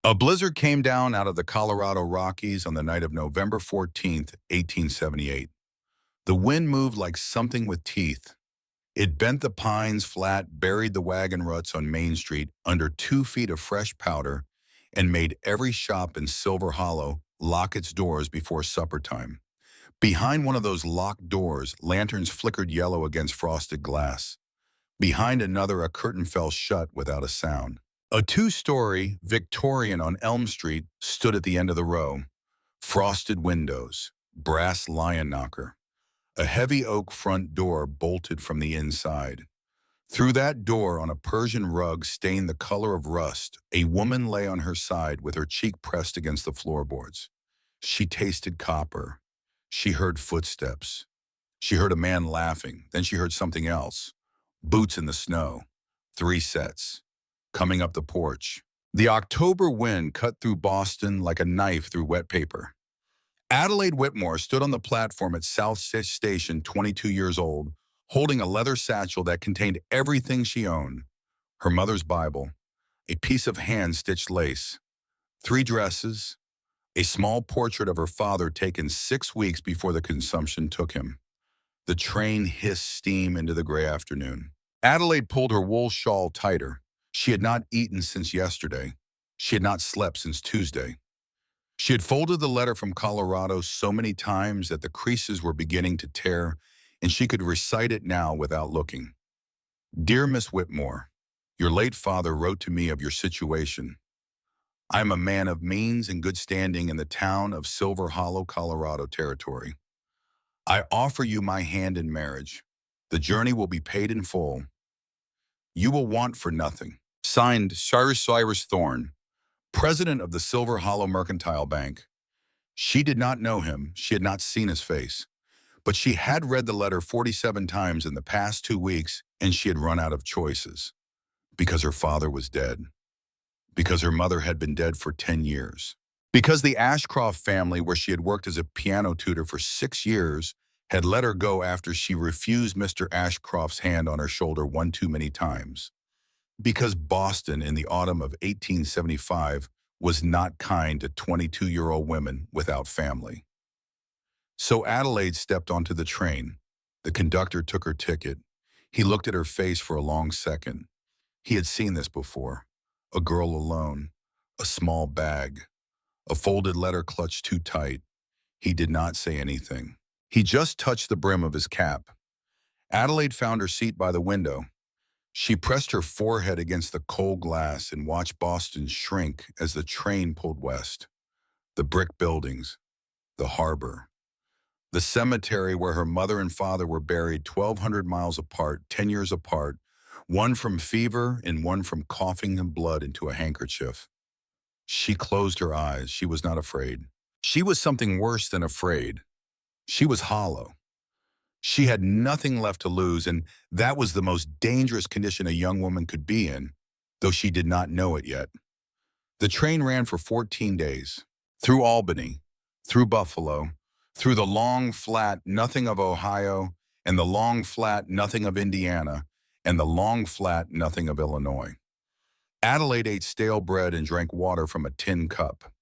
A blizzard came down out of the Colorado Rockies on the night of November 14th, 1878. The wind moved like something with teeth. It bent the pines flat, buried the wagon ruts on Main Street under 2 feet of fresh powder, and made every shop in Silver Hollow lock its doors before supper time. Behind one of those locked doors, lanterns flickered yellow against frosted glass. Behind another, a curtain fell shut without a sound. A two-story Victorian on Elm Street stood at the end of the row. Frosted windows, brass lion knocker. A heavy oak front door bolted from the inside. Through that door, on a Persian rug stained the color of rust, a woman lay on her side with her cheek pressed against the floorboards. She tasted copper. She heard footsteps. She heard a man laughing. Then she heard something else. Boots in the snow. 3 sets. Coming up the porch. The October wind cut through Boston like a knife through wet paper. Adelaide Whitmore stood on the platform at South Station, 22 years old, holding a leather satchel that contained everything she owned. Her mother's Bible, a piece of hand-stitched lace, 3 dresses, a small portrait of her father taken 6 weeks before the consumption took him. The train hissed steam into the gray afternoon. Adelaide pulled her wool shawl tighter. She had not eaten since yesterday. She had not slept since Tuesday. She had folded the letter from Colorado so many times that the creases were beginning to tear, and she could recite it now without looking. Dear Miss Whitmore, your late father wrote to me of your situation. I am a man of means and good standing in the town of Silver Hollow, Colorado territory. I offer you my hand in marriage. The journey will be paid in full. You will want for nothing. Signed, Cyrus Thorne, president of the Silver Hollow Mercantile Bank. She did not know him. She had not seen his face. But she had read the letter 47 times in the past 2 weeks, and she had run out of choices. Because her father was dead. Because her mother had been dead for 10 years. Because the Ashcroft family, where she had worked as a piano tutor for 6 years, had let her go after she refused Mr. Ashcroft's hand on her shoulder one too many times. Because Boston in the autumn of 1875 was not kind to 22-year-old women without family. So Adelaide stepped onto the train. The conductor took her ticket. He looked at her face for a long second. He had seen this before. A girl alone, a small bag, a folded letter clutched too tight. He did not say anything. He just touched the brim of his cap. Adelaide found her seat by the window. She pressed her forehead against the cold glass and watched Boston shrink as the train pulled west. The brick buildings, the harbor, the cemetery where her mother and father were buried 1,200 miles apart, 10 years apart, one from fever and one from coughing and blood into a handkerchief. She closed her eyes. She was not afraid. She was something worse than afraid. She was hollow. She had nothing left to lose, and that was the most dangerous condition a young woman could be in, though she did not know it yet. The train ran for 14 days, through Albany, through Buffalo, through the long, flat nothing of Ohio, and the long, flat nothing of Indiana, and the long, flat nothing of Illinois. Adelaide ate stale bread and drank water from a tin cup.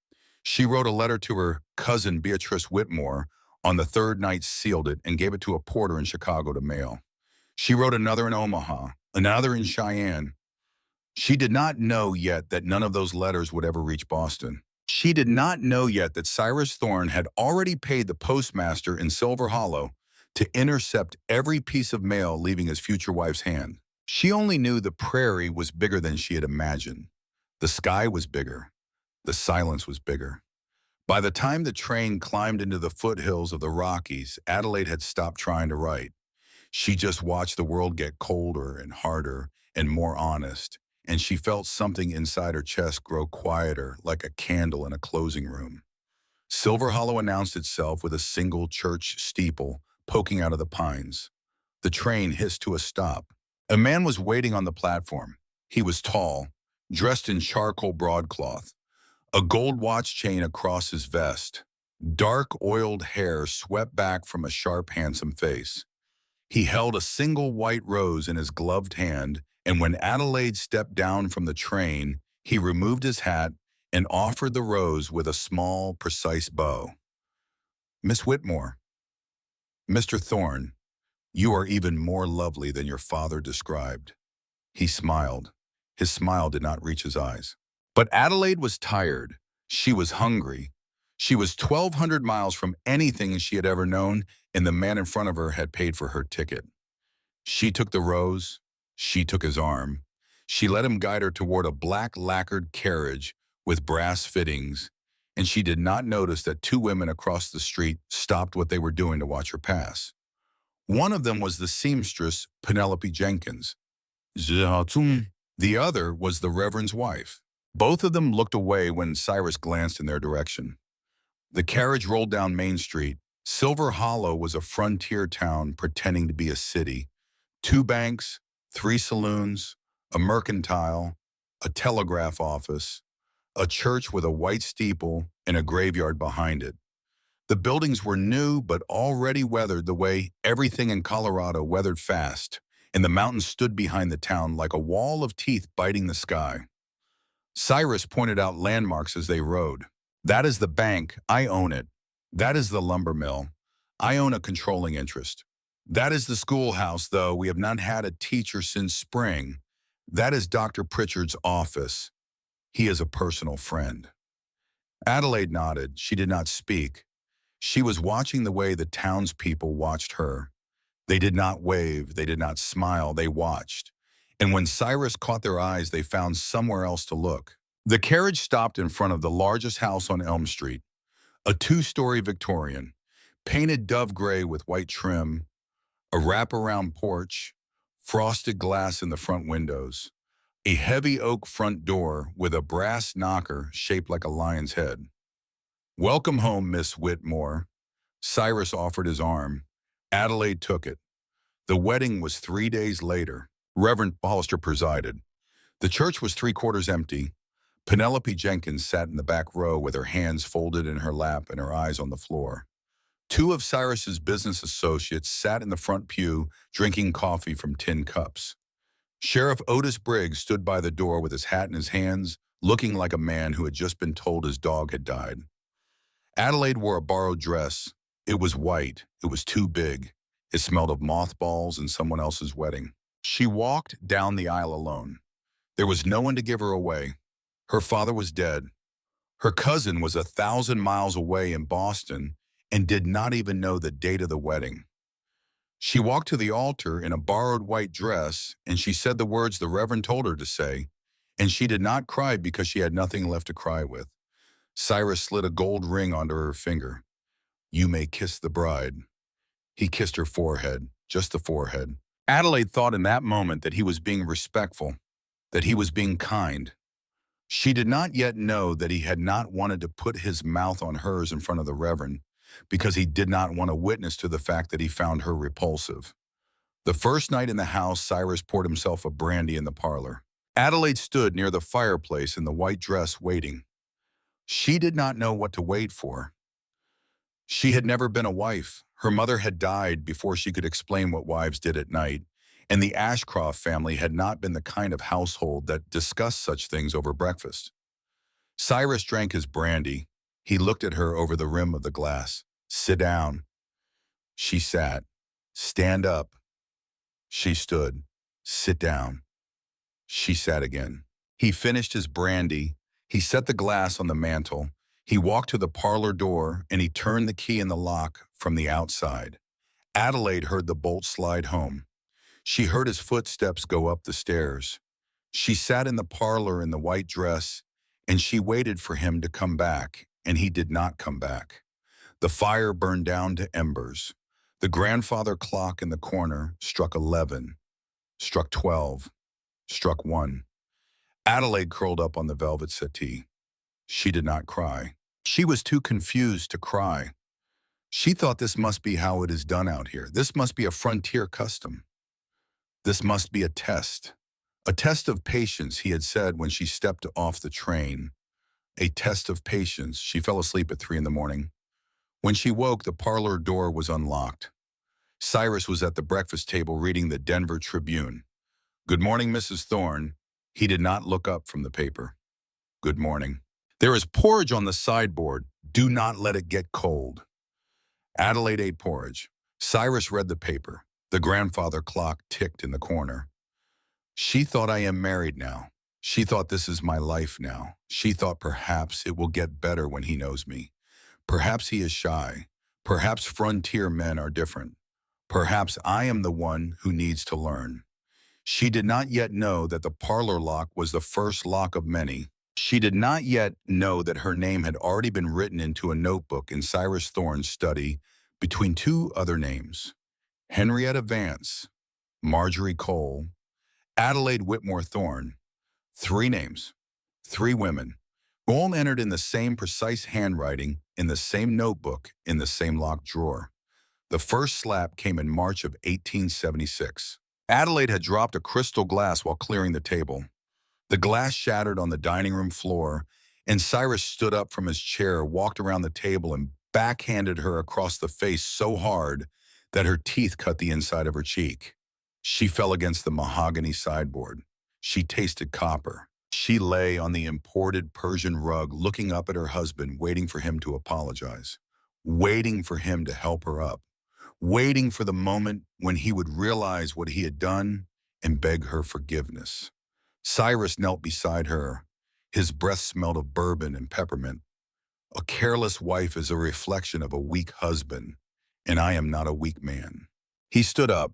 She wrote a letter to her cousin Beatrice Whitmore. On the 3rd night, sealed it and gave it to a porter in Chicago to mail. She wrote another in Omaha, another in Cheyenne. She did not know yet that none of those letters would ever reach Boston. She did not know yet that Cyrus Thorne had already paid the postmaster in Silver Hollow to intercept every piece of mail leaving his future wife's hand. She only knew the prairie was bigger than she had imagined. The sky was bigger. The silence was bigger. By the time the train climbed into the foothills of the Rockies, Adelaide had stopped trying to write. She just watched the world get colder and harder and more honest, and she felt something inside her chest grow quieter, like a candle in a closing room. Silver Hollow announced itself with a single church steeple poking out of the pines. The train hissed to a stop. A man was waiting on the platform. He was tall, dressed in charcoal broadcloth. A gold watch chain across his vest. Dark, oiled hair swept back from a sharp, handsome face. He held a single white rose in his gloved hand, and when Adelaide stepped down from the train, he removed his hat and offered the rose with a small, precise bow. Miss Whitmore, Mr. Thorne, you are even more lovely than your father described. He smiled. His smile did not reach his eyes. But Adelaide was tired. She was hungry. She was 1,200 miles from anything she had ever known, and the man in front of her had paid for her ticket. She took the rose. She took his arm. She let him guide her toward a black lacquered carriage with brass fittings, and she did not notice that two women across the street stopped what they were doing to watch her pass. One of them was the seamstress, Penelope Jenkins. The other was the Reverend's wife. Both of them looked away when Cyrus glanced in their direction. The carriage rolled down Main Street. Silver Hollow was a frontier town pretending to be a city. 2 banks, 3 saloons, a mercantile, a telegraph office, a church with a white steeple, and a graveyard behind it. The buildings were new but already weathered the way everything in Colorado weathered fast, and the mountains stood behind the town like a wall of teeth biting the sky. Cyrus pointed out landmarks as they rode. That is the bank, I own it. That is the lumber mill. I own a controlling interest. That is the schoolhouse, though we have not had a teacher since spring. That is Dr. Pritchard's office. He is a personal friend. Adelaide nodded. She did not speak. She was watching the way the townspeople watched her. They did not wave. They did not smile. They watched. And when Cyrus caught their eyes, they found somewhere else to look. The carriage stopped in front of the largest house on Elm Street, a 2-story Victorian, painted dove gray with white trim, a wraparound porch, frosted glass in the front windows, a heavy oak front door with a brass knocker shaped like a lion's head. Welcome home, Miss Whitmore. Cyrus offered his arm. Adelaide took it. The wedding was 3 days later. Reverend Hollister presided. The church was 3/4 empty. Penelope Jenkins sat in the back row with her hands folded in her lap and her eyes on the floor. 2 of Cyrus's business associates sat in the front pew drinking coffee from tin cups. Sheriff Otis Briggs stood by the door with his hat in his hands, looking like a man who had just been told his dog had died. Adelaide wore a borrowed dress. It was white. It was too big. It smelled of mothballs and someone else's wedding. She walked down the aisle alone. There was no one to give her away. Her father was dead. Her cousin was 1,000 miles away in Boston and did not even know the date of the wedding. She walked to the altar in a borrowed white dress, and she said the words the Reverend told her to say, and she did not cry because she had nothing left to cry with. Cyrus slid a gold ring onto her finger. You may kiss the bride. He kissed her forehead, just the forehead. Adelaide thought in that moment that he was being respectful, that he was being kind. She did not yet know that he had not wanted to put his mouth on hers in front of the Reverend because he did not want to witness to the fact that he found her repulsive. The first night in the house, Cyrus poured himself a brandy in the parlor. Adelaide stood near the fireplace in the white dress waiting. She did not know what to wait for. She had never been a wife. Her mother had died before she could explain what wives did at night, and the Ashcroft family had not been the kind of household that discussed such things over breakfast. Cyrus drank his brandy. He looked at her over the rim of the glass. Sit down. She sat. Stand up. She stood. Sit down. She sat again. He finished his brandy. He set the glass on the mantel. He walked to the parlor door, and he turned the key in the lock from the outside. Adelaide heard the bolt slide home. She heard his footsteps go up the stairs. She sat in the parlor in the white dress, and she waited for him to come back, and he did not come back. The fire burned down to embers. The grandfather clock in the corner struck 11, struck 12, struck 1. Adelaide curled up on the velvet settee. She did not cry. She was too confused to cry. She thought this must be how it is done out here. This must be a frontier custom. This must be a test. A test of patience, he had said when she stepped off the train. A test of patience. She fell asleep at 3 in the morning. When she woke, the parlor door was unlocked. Cyrus was at the breakfast table reading the Denver Tribune. Good morning, Mrs. Thorne. He did not look up from the paper. Good morning. There is porridge on the sideboard. Do not let it get cold. Adelaide ate porridge. Cyrus read the paper. The grandfather clock ticked in the corner. She thought I am married now. She thought this is my life now. She thought perhaps it will get better when he knows me. Perhaps he is shy. Perhaps frontier men are different. Perhaps I am the one who needs to learn. She did not yet know that the parlor lock was the first lock of many. She did not yet know that her name had already been written into a notebook in Cyrus Thorne's study between two other names, Henrietta Vance, Marjorie Cole, Adelaide Whitmore Thorne. Three names, three women, all entered in the same precise handwriting, in the same notebook, in the same locked drawer. The first slap came in March of 1876. Adelaide had dropped a crystal glass while clearing the table. The glass shattered on the dining room floor, and Cyrus stood up from his chair, walked around the table, and backhanded her across the face so hard that her teeth cut the inside of her cheek. She fell against the mahogany sideboard. She tasted copper. She lay on the imported Persian rug, looking up at her husband, waiting for him to apologize, waiting for him to help her up, waiting for the moment when he would realize what he had done and beg her forgiveness. Cyrus knelt beside her. His breath smelled of bourbon and peppermint. A careless wife is a reflection of a weak husband, and I am not a weak man. He stood up.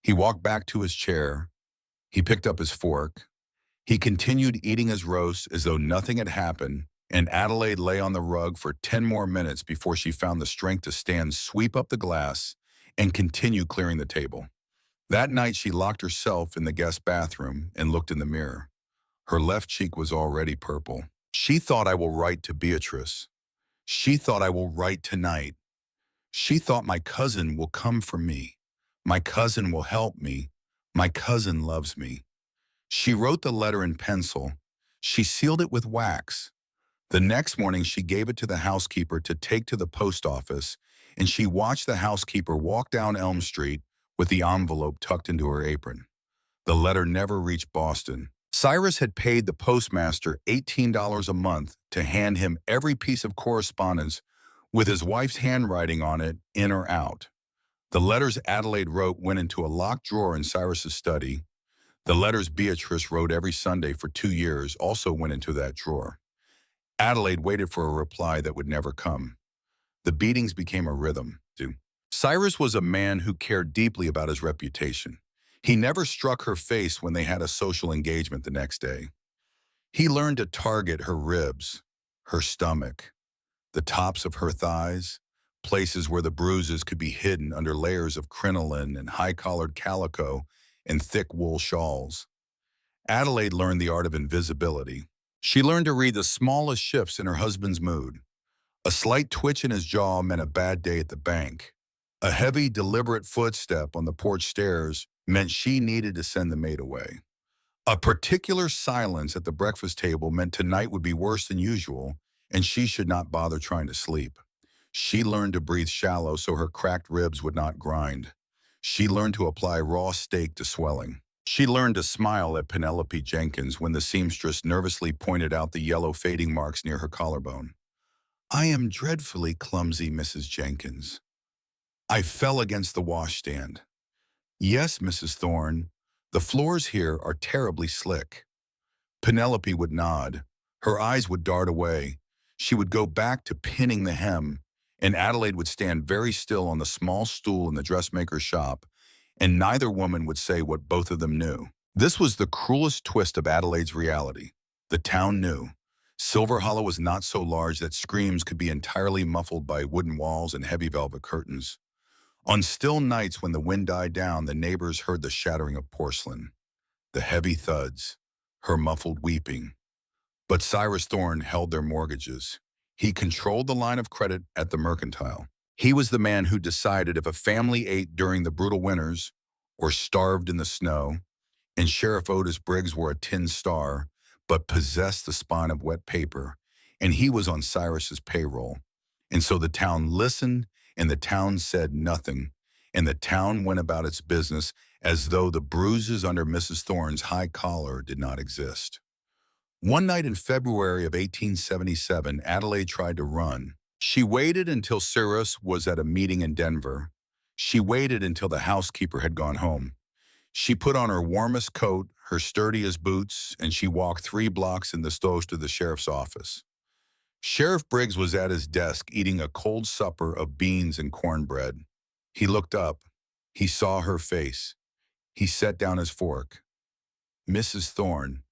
He walked back to his chair. He picked up his fork. He continued eating his roast as though nothing had happened, and Adelaide lay on the rug for 10 more minutes before she found the strength to stand, sweep up the glass, and continue clearing the table. That night she locked herself in the guest bathroom and looked in the mirror. Her left cheek was already purple. She thought, I will write to Beatrice. She thought, I will write tonight. She thought, my cousin will come for me. My cousin will help me. My cousin loves me. She wrote the letter in pencil. She sealed it with wax. The next morning she gave it to the housekeeper to take to the post office, and she watched the housekeeper walk down Elm Street with the envelope tucked into her apron. The letter never reached Boston. Cyrus had paid the postmaster $18 a month to hand him every piece of correspondence with his wife's handwriting on it, in or out. The letters Adelaide wrote went into a locked drawer in Cyrus's study. The letters Beatrice wrote every Sunday for 2 years also went into that drawer. Adelaide waited for a reply that would never come. The beatings became a rhythm. Cyrus was a man who cared deeply about his reputation. He never struck her face when they had a social engagement the next day. He learned to target her ribs, her stomach, the tops of her thighs, places where the bruises could be hidden under layers of crinoline and high-collared calico and thick wool shawls. Adelaide learned the art of invisibility. She learned to read the smallest shifts in her husband's mood. A slight twitch in his jaw meant a bad day at the bank. A heavy, deliberate footstep on the porch stairs meant she needed to send the maid away. A particular silence at the breakfast table meant tonight would be worse than usual, and she should not bother trying to sleep. She learned to breathe shallow so her cracked ribs would not grind. She learned to apply raw steak to swelling. She learned to smile at Penelope Jenkins when the seamstress nervously pointed out the yellow fading marks near her collarbone. I am dreadfully clumsy, Mrs. Jenkins. I fell against the washstand. Yes, Mrs. Thorne, the floors here are terribly slick. Penelope would nod. Her eyes would dart away. She would go back to pinning the hem, and Adelaide would stand very still on the small stool in the dressmaker's shop, and neither woman would say what both of them knew. This was the cruelest twist of Adelaide's reality. The town knew. Silver Hollow was not so large that screams could be entirely muffled by wooden walls and heavy velvet curtains. On still nights when the wind died down, the neighbors heard the shattering of porcelain, the heavy thuds, her muffled weeping. But Cyrus Thorne held their mortgages. He controlled the line of credit at the Mercantile. He was the man who decided if a family ate during the brutal winters or starved in the snow, and Sheriff Otis Briggs wore a tin star but possessed the spine of wet paper, and he was on Cyrus's payroll. And so the town listened, and the town said nothing, and the town went about its business as though the bruises under Mrs. Thorne's high collar did not exist. One night in February of 1877, Adelaide tried to run. She waited until Cyrus was at a meeting in Denver. She waited until the housekeeper had gone home. She put on her warmest coat, her sturdiest boots, and she walked 3 blocks in the stoves to the sheriff's office. Sheriff Briggs was at his desk eating a cold supper of beans and cornbread. He looked up. He saw her face. He set down his fork. Mrs. Thorne.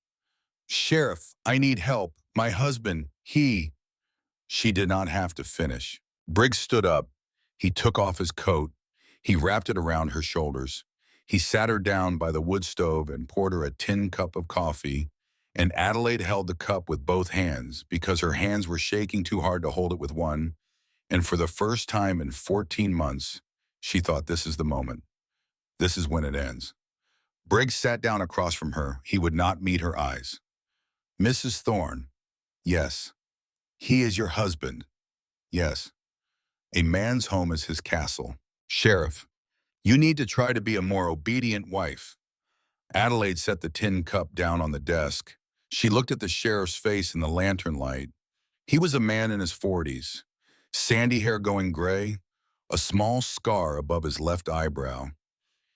Sheriff, I need help. My husband, he. She did not have to finish. Briggs stood up. He took off his coat. He wrapped it around her shoulders. He sat her down by the wood stove and poured her a tin cup of coffee, and Adelaide held the cup with both hands because her hands were shaking too hard to hold it with one, and for the first time in 14 months, she thought, this is the moment. This is when it ends. Briggs sat down across from her. He would not meet her eyes. Mrs. Thorne. Yes. He is your husband. Yes. A man's home is his castle. Sheriff, you need to try to be a more obedient wife. Adelaide set the tin cup down on the desk. She looked at the sheriff's face in the lantern light. He was a man in his 40s, sandy hair going gray, a small scar above his left eyebrow.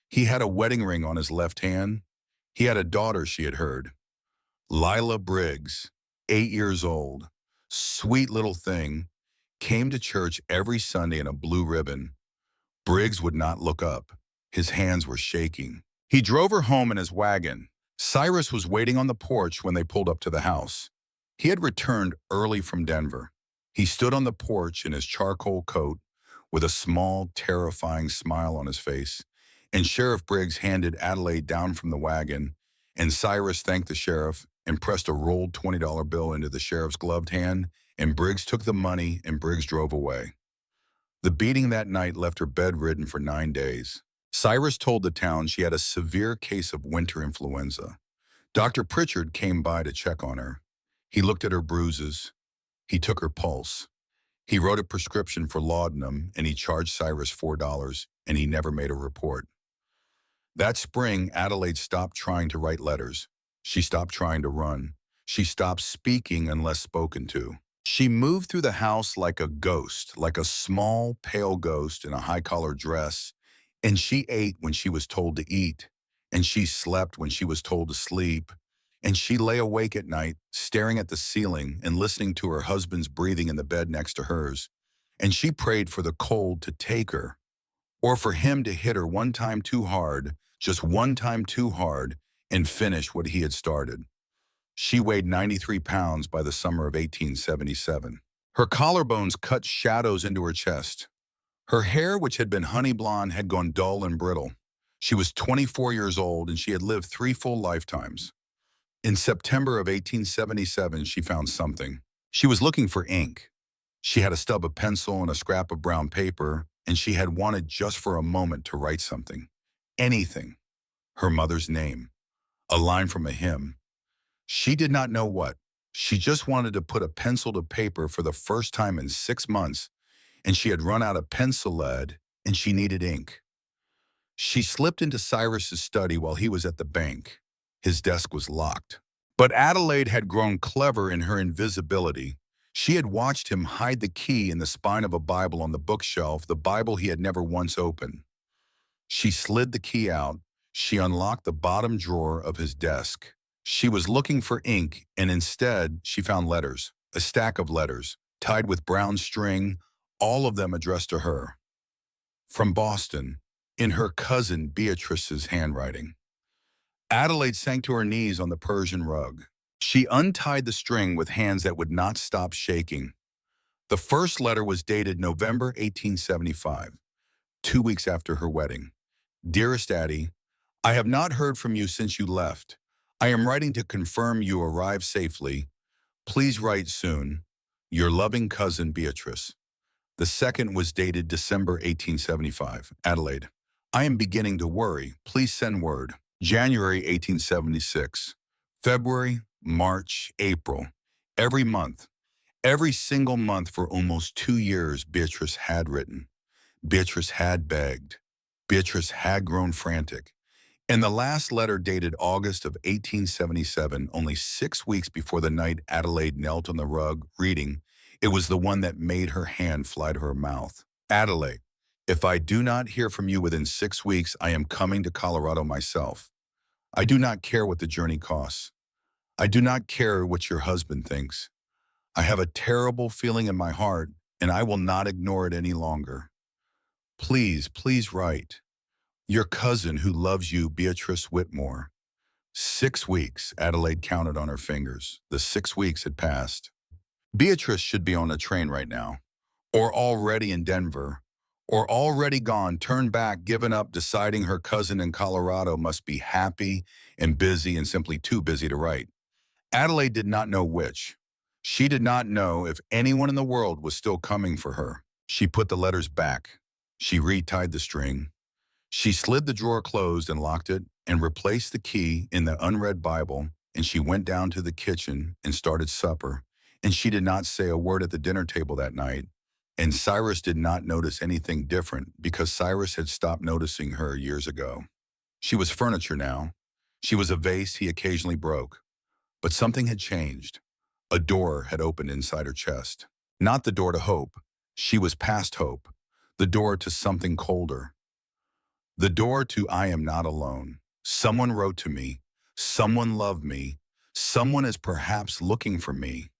He had a wedding ring on his left hand. He had a daughter, she had heard. Lila Briggs, 8 years old, sweet little thing, came to church every Sunday in a blue ribbon. Briggs would not look up. His hands were shaking. He drove her home in his wagon. Cyrus was waiting on the porch when they pulled up to the house. He had returned early from Denver. He stood on the porch in his charcoal coat with a small, terrifying smile on his face, and Sheriff Briggs handed Adelaide down from the wagon, and Cyrus thanked the sheriff and pressed a rolled $20 bill into the sheriff's gloved hand, and Briggs took the money and Briggs drove away. The beating that night left her bedridden for 9 days. Cyrus told the town she had a severe case of winter influenza. Dr. Pritchard came by to check on her. He looked at her bruises. He took her pulse. He wrote a prescription for laudanum, and he charged Cyrus $4, and he never made a report. That spring, Adelaide stopped trying to write letters. She stopped trying to run. She stopped speaking unless spoken to. She moved through the house like a ghost, like a small, pale ghost in a high-collar dress, and she ate when she was told to eat, and she slept when she was told to sleep, and she lay awake at night, staring at the ceiling and listening to her husband's breathing in the bed next to hers, and she prayed for the cold to take her, or for him to hit her one time too hard, just one time too hard, and finish what he had started. She weighed 93 pounds by the summer of 1877. Her collarbones cut shadows into her chest. Her hair, which had been honey blonde, had gone dull and brittle. She was 24 years old, and she had lived 3 full lifetimes. In September of 1877, she found something. She was looking for ink. She had a stub of pencil and a scrap of brown paper, and she had wanted just for a moment to write something. Anything. Her mother's name. A line from a hymn. She did not know what. She just wanted to put a pencil to paper for the first time in 6 months, and she had run out of pencil lead, and she needed ink. She slipped into Cyrus's study while he was at the bank. His desk was locked. But Adelaide had grown clever in her invisibility. She had watched him hide the key in the spine of a Bible on the bookshelf, the Bible he had never once opened. She slid the key out. She unlocked the bottom drawer of his desk. She was looking for ink, and instead she found letters, a stack of letters, tied with brown string, all of them addressed to her. From Boston, in her cousin Beatrice's handwriting. Adelaide sank to her knees on the Persian rug. She untied the string with hands that would not stop shaking. The first letter was dated November 1875, 2 weeks after her wedding. Dearest Addie, I have not heard from you since you left. I am writing to confirm you arrived safely. Please write soon. Your loving cousin Beatrice. The second was dated December 1875. Adelaide, I am beginning to worry. Please send word. January 1876. February, March, April. Every month. Every single month for almost 2 years, Beatrice had written. Beatrice had begged. Beatrice had grown frantic. In the last letter dated August of 1877, only 6 weeks before the night Adelaide knelt on the rug reading, it was the one that made her hand fly to her mouth. Adelaide, if I do not hear from you within 6 weeks, I am coming to Colorado myself. I do not care what the journey costs. I do not care what your husband thinks. I have a terrible feeling in my heart, and I will not ignore it any longer. Please, please write. Your cousin who loves you, Beatrice Whitmore. 6 weeks, Adelaide counted on her fingers. The 6 weeks had passed. Beatrice should be on a train right now, or already in Denver, or already gone, turned back, given up, deciding her cousin in Colorado must be happy and busy and simply too busy to write. Adelaide did not know which. She did not know if anyone in the world was still coming for her. She put the letters back. She retied the string. She slid the drawer closed and locked it and replaced the key in the unread Bible, and she went down to the kitchen and started supper. And she did not say a word at the dinner table that night. And Cyrus did not notice anything different because Cyrus had stopped noticing her years ago. She was furniture now. She was a vase he occasionally broke. But something had changed. A door had opened inside her chest. Not the door to hope. She was past hope. The door to something colder. The door to I am not alone. Someone wrote to me. Someone loved me. Someone is perhaps looking for me.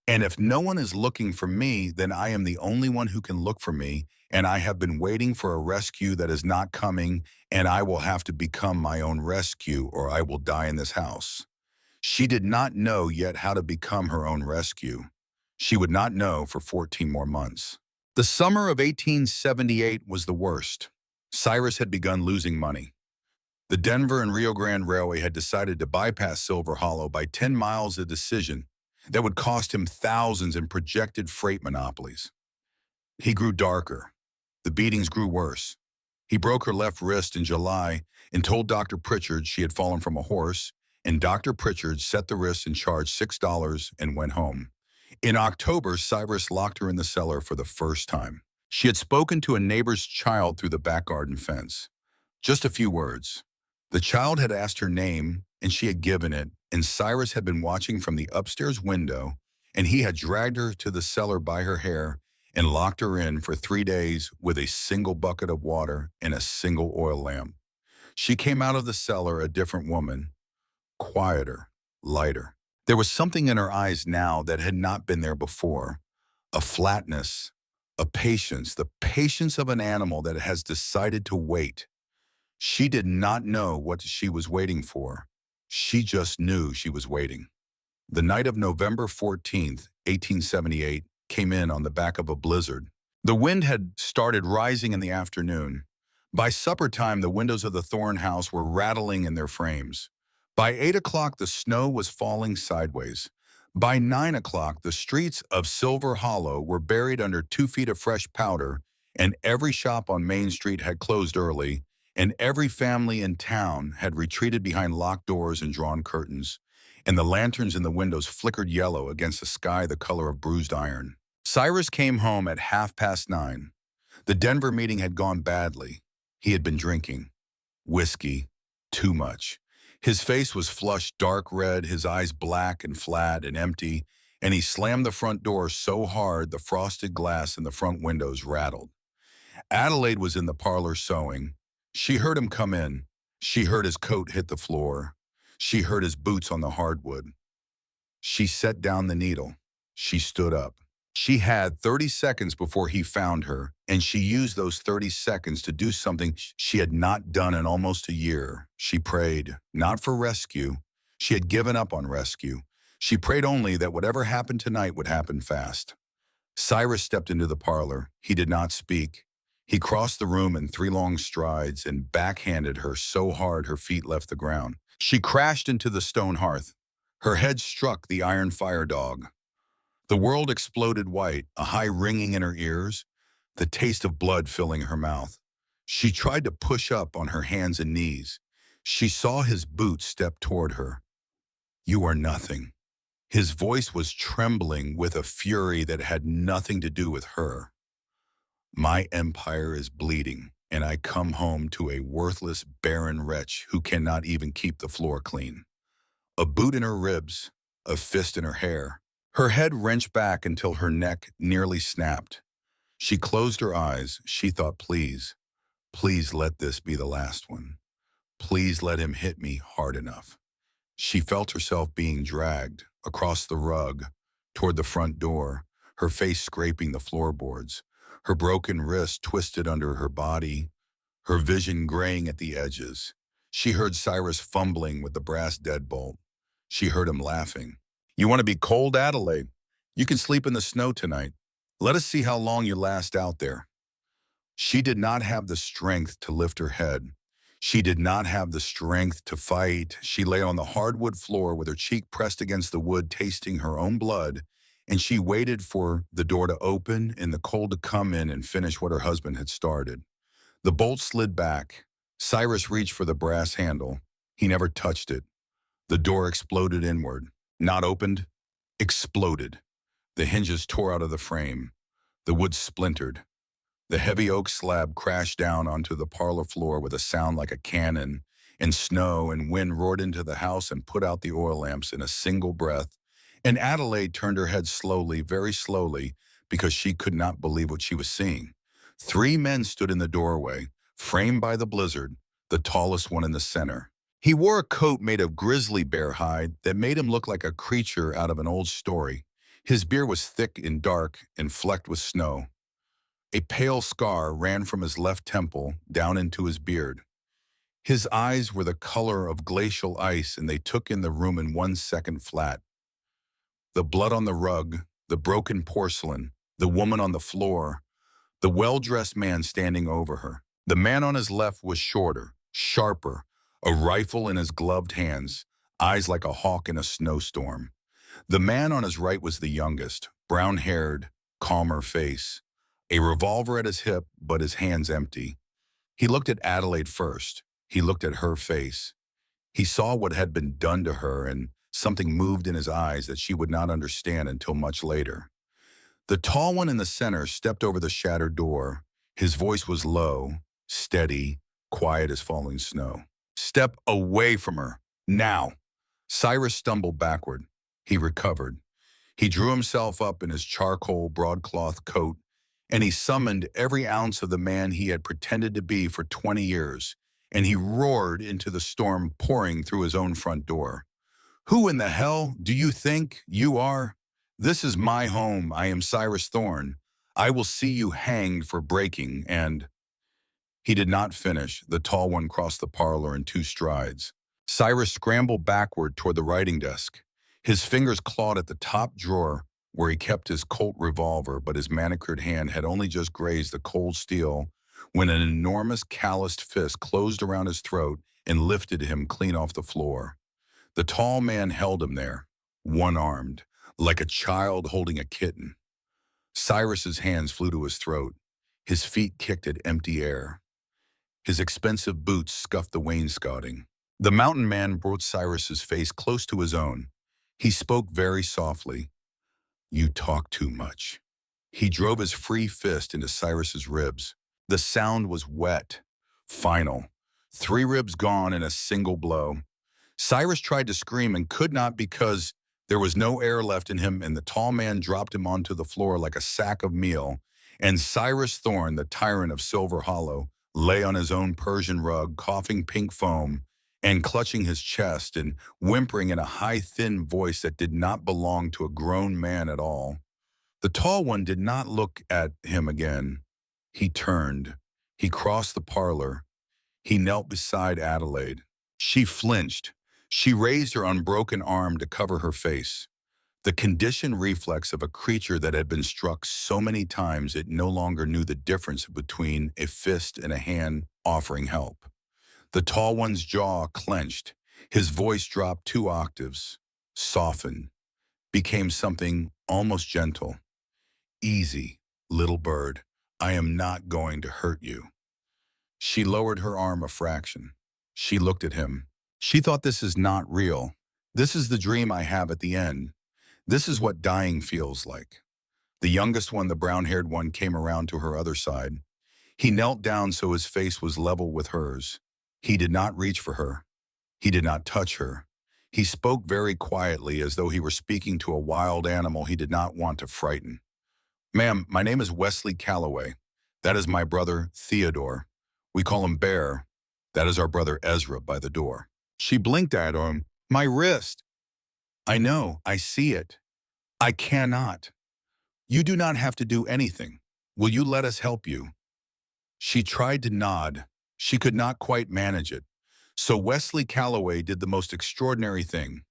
And if no one is looking for me, then I am the only one who can look for me, and I have been waiting for a rescue that is not coming, and I will have to become my own rescue or I will die in this house. She did not know yet how to become her own rescue. She would not know for 14 more months. The summer of 1878 was the worst. Cyrus had begun losing money. The Denver and Rio Grande Railway had decided to bypass Silver Hollow by 10 miles, a decision that would cost him thousands in projected freight monopolies. He grew darker. The beatings grew worse. He broke her left wrist in July and told Dr. Pritchard she had fallen from a horse, and Dr. Pritchard set the wrist and charged $6 and went home. In October, Cyrus locked her in the cellar for the first time. She had spoken to a neighbor's child through the back garden fence. Just a few words. The child had asked her name, and she had given it, and Cyrus had been watching from the upstairs window, and he had dragged her to the cellar by her hair and locked her in for 3 days with a single bucket of water and a single oil lamp. She came out of the cellar a different woman, quieter, lighter. There was something in her eyes now that had not been there before, a flatness, a patience, the patience of an animal that has decided to wait. She did not know what she was waiting for. She just knew she was waiting. The night of November 14th, 1878, came in on the back of a blizzard. The wind had started rising in the afternoon. By supper time, the windows of the Thorne house were rattling in their frames. By 8 o'clock, the snow was falling sideways. By 9 o'clock, the streets of Silver Hollow were buried under 2 feet of fresh powder, and every shop on Main Street had closed early, and every family in town had retreated behind locked doors and drawn curtains, and the lanterns in the windows flickered yellow against a sky the color of bruised iron. Cyrus came home at 9:30. The Denver meeting had gone badly. He had been drinking. Whiskey. Too much. His face was flushed dark red, his eyes black and flat and empty, and he slammed the front door so hard the frosted glass in the front windows rattled. Adelaide was in the parlor sewing. She heard him come in. She heard his coat hit the floor. She heard his boots on the hardwood. She set down the needle. She stood up. She had 30 seconds before he found her, and she used those 30 seconds to do something she had not done in almost a year. She prayed, not for rescue. She had given up on rescue. She prayed only that whatever happened tonight would happen fast. Cyrus stepped into the parlor. He did not speak. He crossed the room in 3 long strides and backhanded her so hard her feet left the ground. She crashed into the stone hearth. Her head struck the iron fire dog. The world exploded white, a high ringing in her ears, the taste of blood filling her mouth. She tried to push up on her hands and knees. She saw his boots step toward her. "You are nothing." His voice was trembling with a fury that had nothing to do with her. "My empire is bleeding." and I come home to a worthless, barren wretch who cannot even keep the floor clean. A boot in her ribs, a fist in her hair. Her head wrenched back until her neck nearly snapped. She closed her eyes. She thought, please, please let this be the last one. Please let him hit me hard enough. She felt herself being dragged across the rug toward the front door, her face scraping the floorboards, her broken wrist twisted under her body, her vision graying at the edges. She heard Cyrus fumbling with the brass deadbolt. She heard him laughing. You want to be cold, Adelaide? You can sleep in the snow tonight. Let us see how long you last out there. She did not have the strength to lift her head. She did not have the strength to fight. She lay on the hardwood floor with her cheek pressed against the wood, tasting her own blood, and she waited for the door to open and the cold to come in and finish what her husband had started. The bolt slid back. Cyrus reached for the brass handle. He never touched it. The door exploded inward. Not opened, exploded. The hinges tore out of the frame. The wood splintered. The heavy oak slab crashed down onto the parlor floor with a sound like a cannon, and snow and wind roared into the house and put out the oil lamps in a single breath. And Adelaide turned her head slowly, very slowly, because she could not believe what she was seeing. 3 men stood in the doorway, framed by the blizzard, the tallest one in the center. He wore a coat made of grizzly bear hide that made him look like a creature out of an old story. His beard was thick and dark and flecked with snow. A pale scar ran from his left temple down into his beard. His eyes were the color of glacial ice, and they took in the room in 1 second flat. The blood on the rug, the broken porcelain, the woman on the floor, the well-dressed man standing over her. The man on his left was shorter, sharper, a rifle in his gloved hands, eyes like a hawk in a snowstorm. The man on his right was the youngest, brown-haired, calmer face, a revolver at his hip, but his hands empty. He looked at Adelaide first. He looked at her face. He saw what had been done to her, and something moved in his eyes that she would not understand until much later. The tall one in the center stepped over the shattered door. His voice was low, steady, quiet as falling snow. Step away from her, now. Cyrus stumbled backward. He recovered. He drew himself up in his charcoal broadcloth coat, and he summoned every ounce of the man he had pretended to be for 20 years, and he roared into the storm pouring through his own front door. Who in the hell do you think you are? This is my home. I am Cyrus Thorne. I will see you hanged for breaking, and... He did not finish. The tall one crossed the parlor in 2 strides. Cyrus scrambled backward toward the writing desk. His fingers clawed at the top drawer where he kept his Colt revolver, but his manicured hand had only just grazed the cold steel when an enormous calloused fist closed around his throat and lifted him clean off the floor. The tall man held him there, one-armed, like a child holding a kitten. Cyrus's hands flew to his throat. His feet kicked at empty air. His expensive boots scuffed the wainscoting. The mountain man brought Cyrus's face close to his own. He spoke very softly. You talk too much. He drove his free fist into Cyrus's ribs. The sound was wet, final. 3 ribs gone in a single blow. Cyrus tried to scream and could not because there was no air left in him, and the tall man dropped him onto the floor like a sack of meal, and Cyrus Thorne, the tyrant of Silver Hollow, lay on his own Persian rug, coughing pink foam, and clutching his chest and whimpering in a high, thin voice that did not belong to a grown man at all. The tall one did not look at him again. He turned. He crossed the parlor. He knelt beside Adelaide. She flinched. She raised her unbroken arm to cover her face. The conditioned reflex of a creature that had been struck so many times it no longer knew the difference between a fist and a hand offering help. The tall one's jaw clenched. His voice dropped 2 octaves, softened, became something almost gentle. Easy, little bird. I am not going to hurt you. She lowered her arm a fraction. She looked at him. She thought, this is not real. This is the dream I have at the end. This is what dying feels like. The youngest one, the brown-haired one, came around to her other side. He knelt down so his face was level with hers. He did not reach for her. He did not touch her. He spoke very quietly as though he were speaking to a wild animal he did not want to frighten. "Ma'am, my name is Wesley Calloway. That is my brother, Theodore. We call him Bear. That is our brother Ezra by the door." She blinked at him. "My wrist." "I know, I see it. I cannot. You do not have to do anything. Will you let us help you?" She tried to nod. She could not quite manage it. So Wesley Calloway did the most extraordinary thing.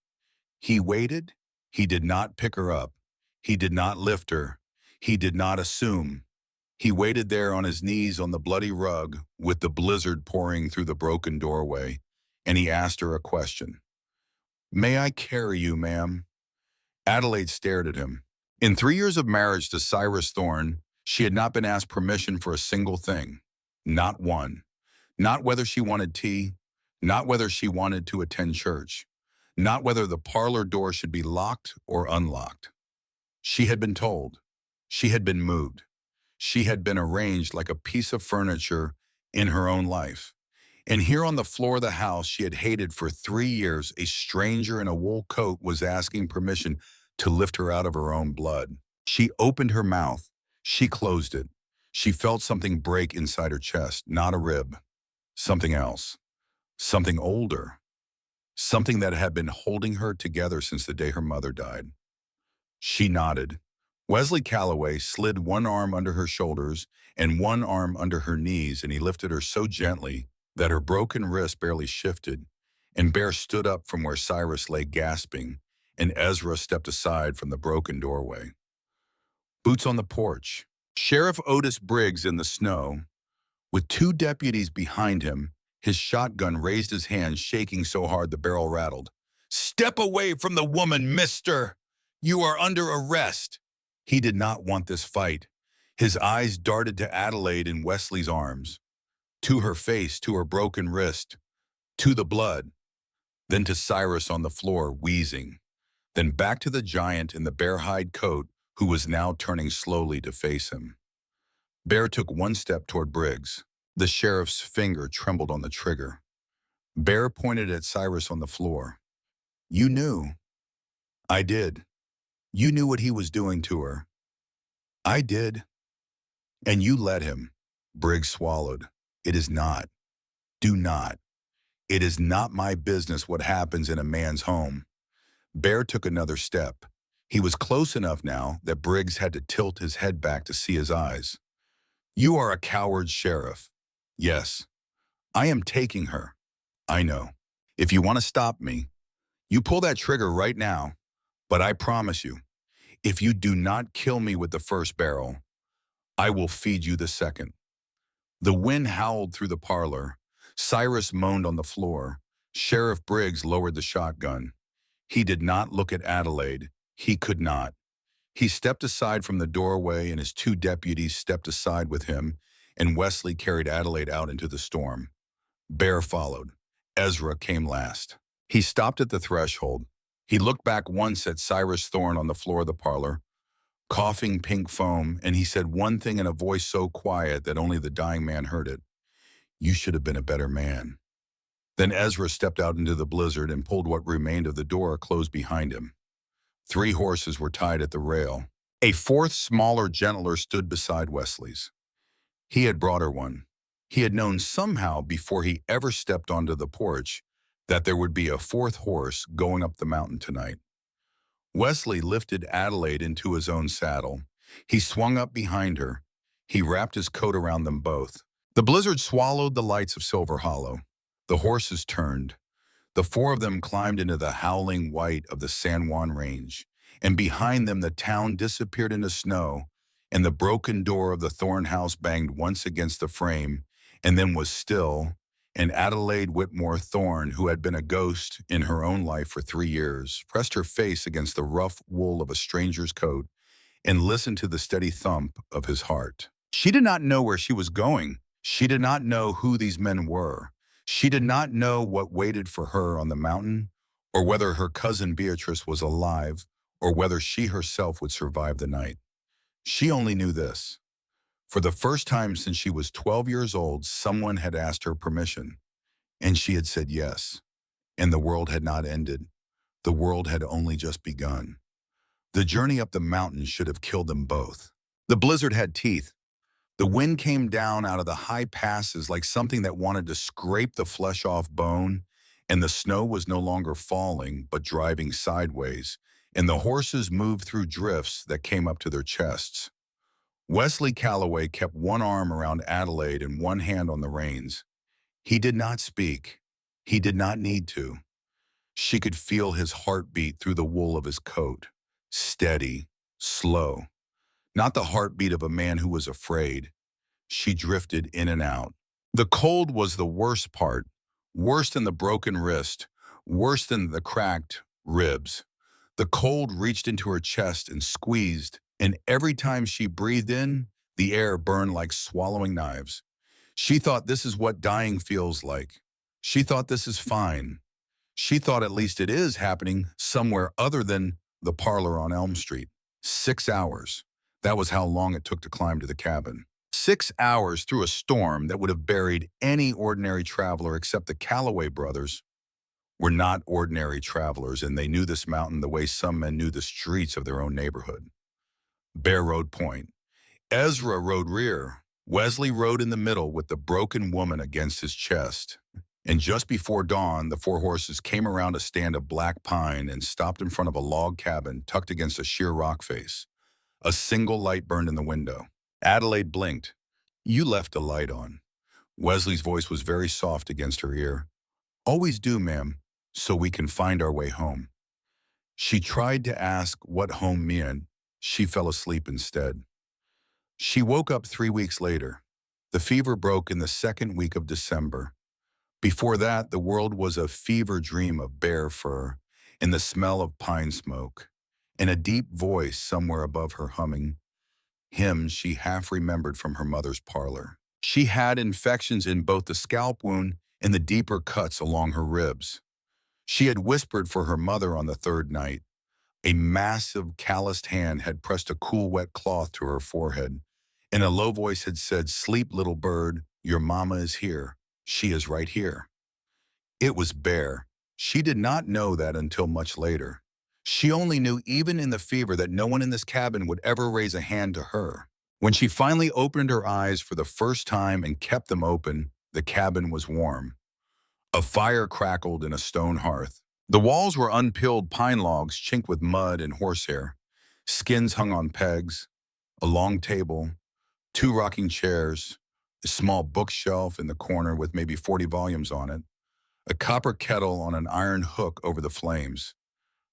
He waited. He did not pick her up. He did not lift her. He did not assume. He waited there on his knees on the bloody rug with the blizzard pouring through the broken doorway, and he asked her a question. "May I carry you, ma'am?" Adelaide stared at him. In 3 years of marriage to Cyrus Thorne, she had not been asked permission for a single thing. Not one. Not whether she wanted tea, not whether she wanted to attend church, not whether the parlor door should be locked or unlocked. She had been told. She had been moved. She had been arranged like a piece of furniture in her own life. And here on the floor of the house she had hated for 3 years, a stranger in a wool coat was asking permission to lift her out of her own blood. She opened her mouth. She closed it. She felt something break inside her chest, not a rib. Something else. Something older. Something that had been holding her together since the day her mother died. She nodded. Wesley Calloway slid one arm under her shoulders and one arm under her knees, and he lifted her so gently that her broken wrist barely shifted, and Bear stood up from where Cyrus lay gasping, and Ezra stepped aside from the broken doorway. Boots on the porch. Sheriff Otis Briggs in the snow, with 2 deputies behind him, his shotgun raised his hand, shaking so hard the barrel rattled. "Step away from the woman, mister! You are under arrest!" He did not want this fight. His eyes darted to Adelaide in Wesley's arms, to her face, to her broken wrist, to the blood, then to Cyrus on the floor, wheezing, then back to the giant in the bear-hide coat who was now turning slowly to face him. Bear took one step toward Briggs. The sheriff's finger trembled on the trigger. Bear pointed at Cyrus on the floor. "You knew." "I did." "You knew what he was doing to her." "I did." "And you let him." Briggs swallowed. "It is not. Do not. It is not my business what happens in a man's home." Bear took another step. He was close enough now that Briggs had to tilt his head back to see his eyes. "You are a coward, Sheriff." "Yes. I am taking her." "I know. If you want to stop me, you pull that trigger right now. But I promise you, if you do not kill me with the first barrel, I will feed you the second." The wind howled through the parlor. Cyrus moaned on the floor. Sheriff Briggs lowered the shotgun. He did not look at Adelaide. He could not. He stepped aside from the doorway, and his 2 deputies stepped aside with him, and Wesley carried Adelaide out into the storm. Bear followed. Ezra came last. He stopped at the threshold. He looked back once at Cyrus Thorne on the floor of the parlor, coughing pink foam, and he said one thing in a voice so quiet that only the dying man heard it. "You should have been a better man." Then Ezra stepped out into the blizzard and pulled what remained of the door closed behind him. 3 horses were tied at the rail. A 4th, smaller, gentler, stood beside Wesley's. He had brought her one. He had known somehow before he ever stepped onto the porch that there would be a 4th horse going up the mountain tonight. Wesley lifted Adelaide into his own saddle. He swung up behind her. He wrapped his coat around them both. The blizzard swallowed the lights of Silver Hollow. The horses turned. The 4 of them climbed into the howling white of the San Juan Range, and behind them the town disappeared into snow, and the broken door of the Thorne house banged once against the frame, and then was still, and Adelaide Whitmore Thorne, who had been a ghost in her own life for 3 years, pressed her face against the rough wool of a stranger's coat and listened to the steady thump of his heart. She did not know where she was going. She did not know who these men were. She did not know what waited for her on the mountain, or whether her cousin Beatrice was alive, or whether she herself would survive the night. She only knew this. For the first time since she was 12 years old, someone had asked her permission, and she had said yes. And the world had not ended. The world had only just begun. The journey up the mountain should have killed them both. The blizzard had teeth. The wind came down out of the high passes like something that wanted to scrape the flesh off bone, and the snow was no longer falling, but driving sideways, and the horses moved through drifts that came up to their chests. Wesley Calloway kept one arm around Adelaide and one hand on the reins. He did not speak. He did not need to. She could feel his heartbeat through the wool of his coat. Steady, slow. Not the heartbeat of a man who was afraid. She drifted in and out. The cold was the worst part, worse than the broken wrist, worse than the cracked ribs. The cold reached into her chest and squeezed, and every time she breathed in, the air burned like swallowing knives. She thought this is what dying feels like. She thought this is fine. She thought at least it is happening somewhere other than the parlor on Elm Street. 6 hours. That was how long it took to climb to the cabin. 6 hours through a storm that would have buried any ordinary traveler except the Calloway brothers were not ordinary travelers, and they knew this mountain the way some men knew the streets of their own neighborhood. Bear rode point. Ezra rode rear. Wesley rode in the middle with the broken woman against his chest. And just before dawn, the four horses came around a stand of black pine and stopped in front of a log cabin tucked against a sheer rock face. A single light burned in the window. Adelaide blinked. "You left a light on." Wesley's voice was very soft against her ear. "Always do, ma'am, so we can find our way home." She tried to ask what home meant. She fell asleep instead. She woke up 3 weeks later. The fever broke in the second week of December. Before that, the world was a fever dream of bear fur and the smell of pine smoke, and a deep voice somewhere above her humming hymns she half remembered from her mother's parlor. She had infections in both the scalp wound and the deeper cuts along her ribs. She had whispered for her mother on the third night. A massive, calloused hand had pressed a cool, wet cloth to her forehead, and a low voice had said, "Sleep, little bird, your mama is here. She is right here." It was Bear. She did not know that until much later. She only knew even in the fever that no one in this cabin would ever raise a hand to her. When she finally opened her eyes for the first time and kept them open, the cabin was warm. A fire crackled in a stone hearth. The walls were unpeeled pine logs chinked with mud and horsehair. Skins hung on pegs, a long table, 2 rocking chairs, a small bookshelf in the corner with maybe 40 volumes on it, a copper kettle on an iron hook over the flames,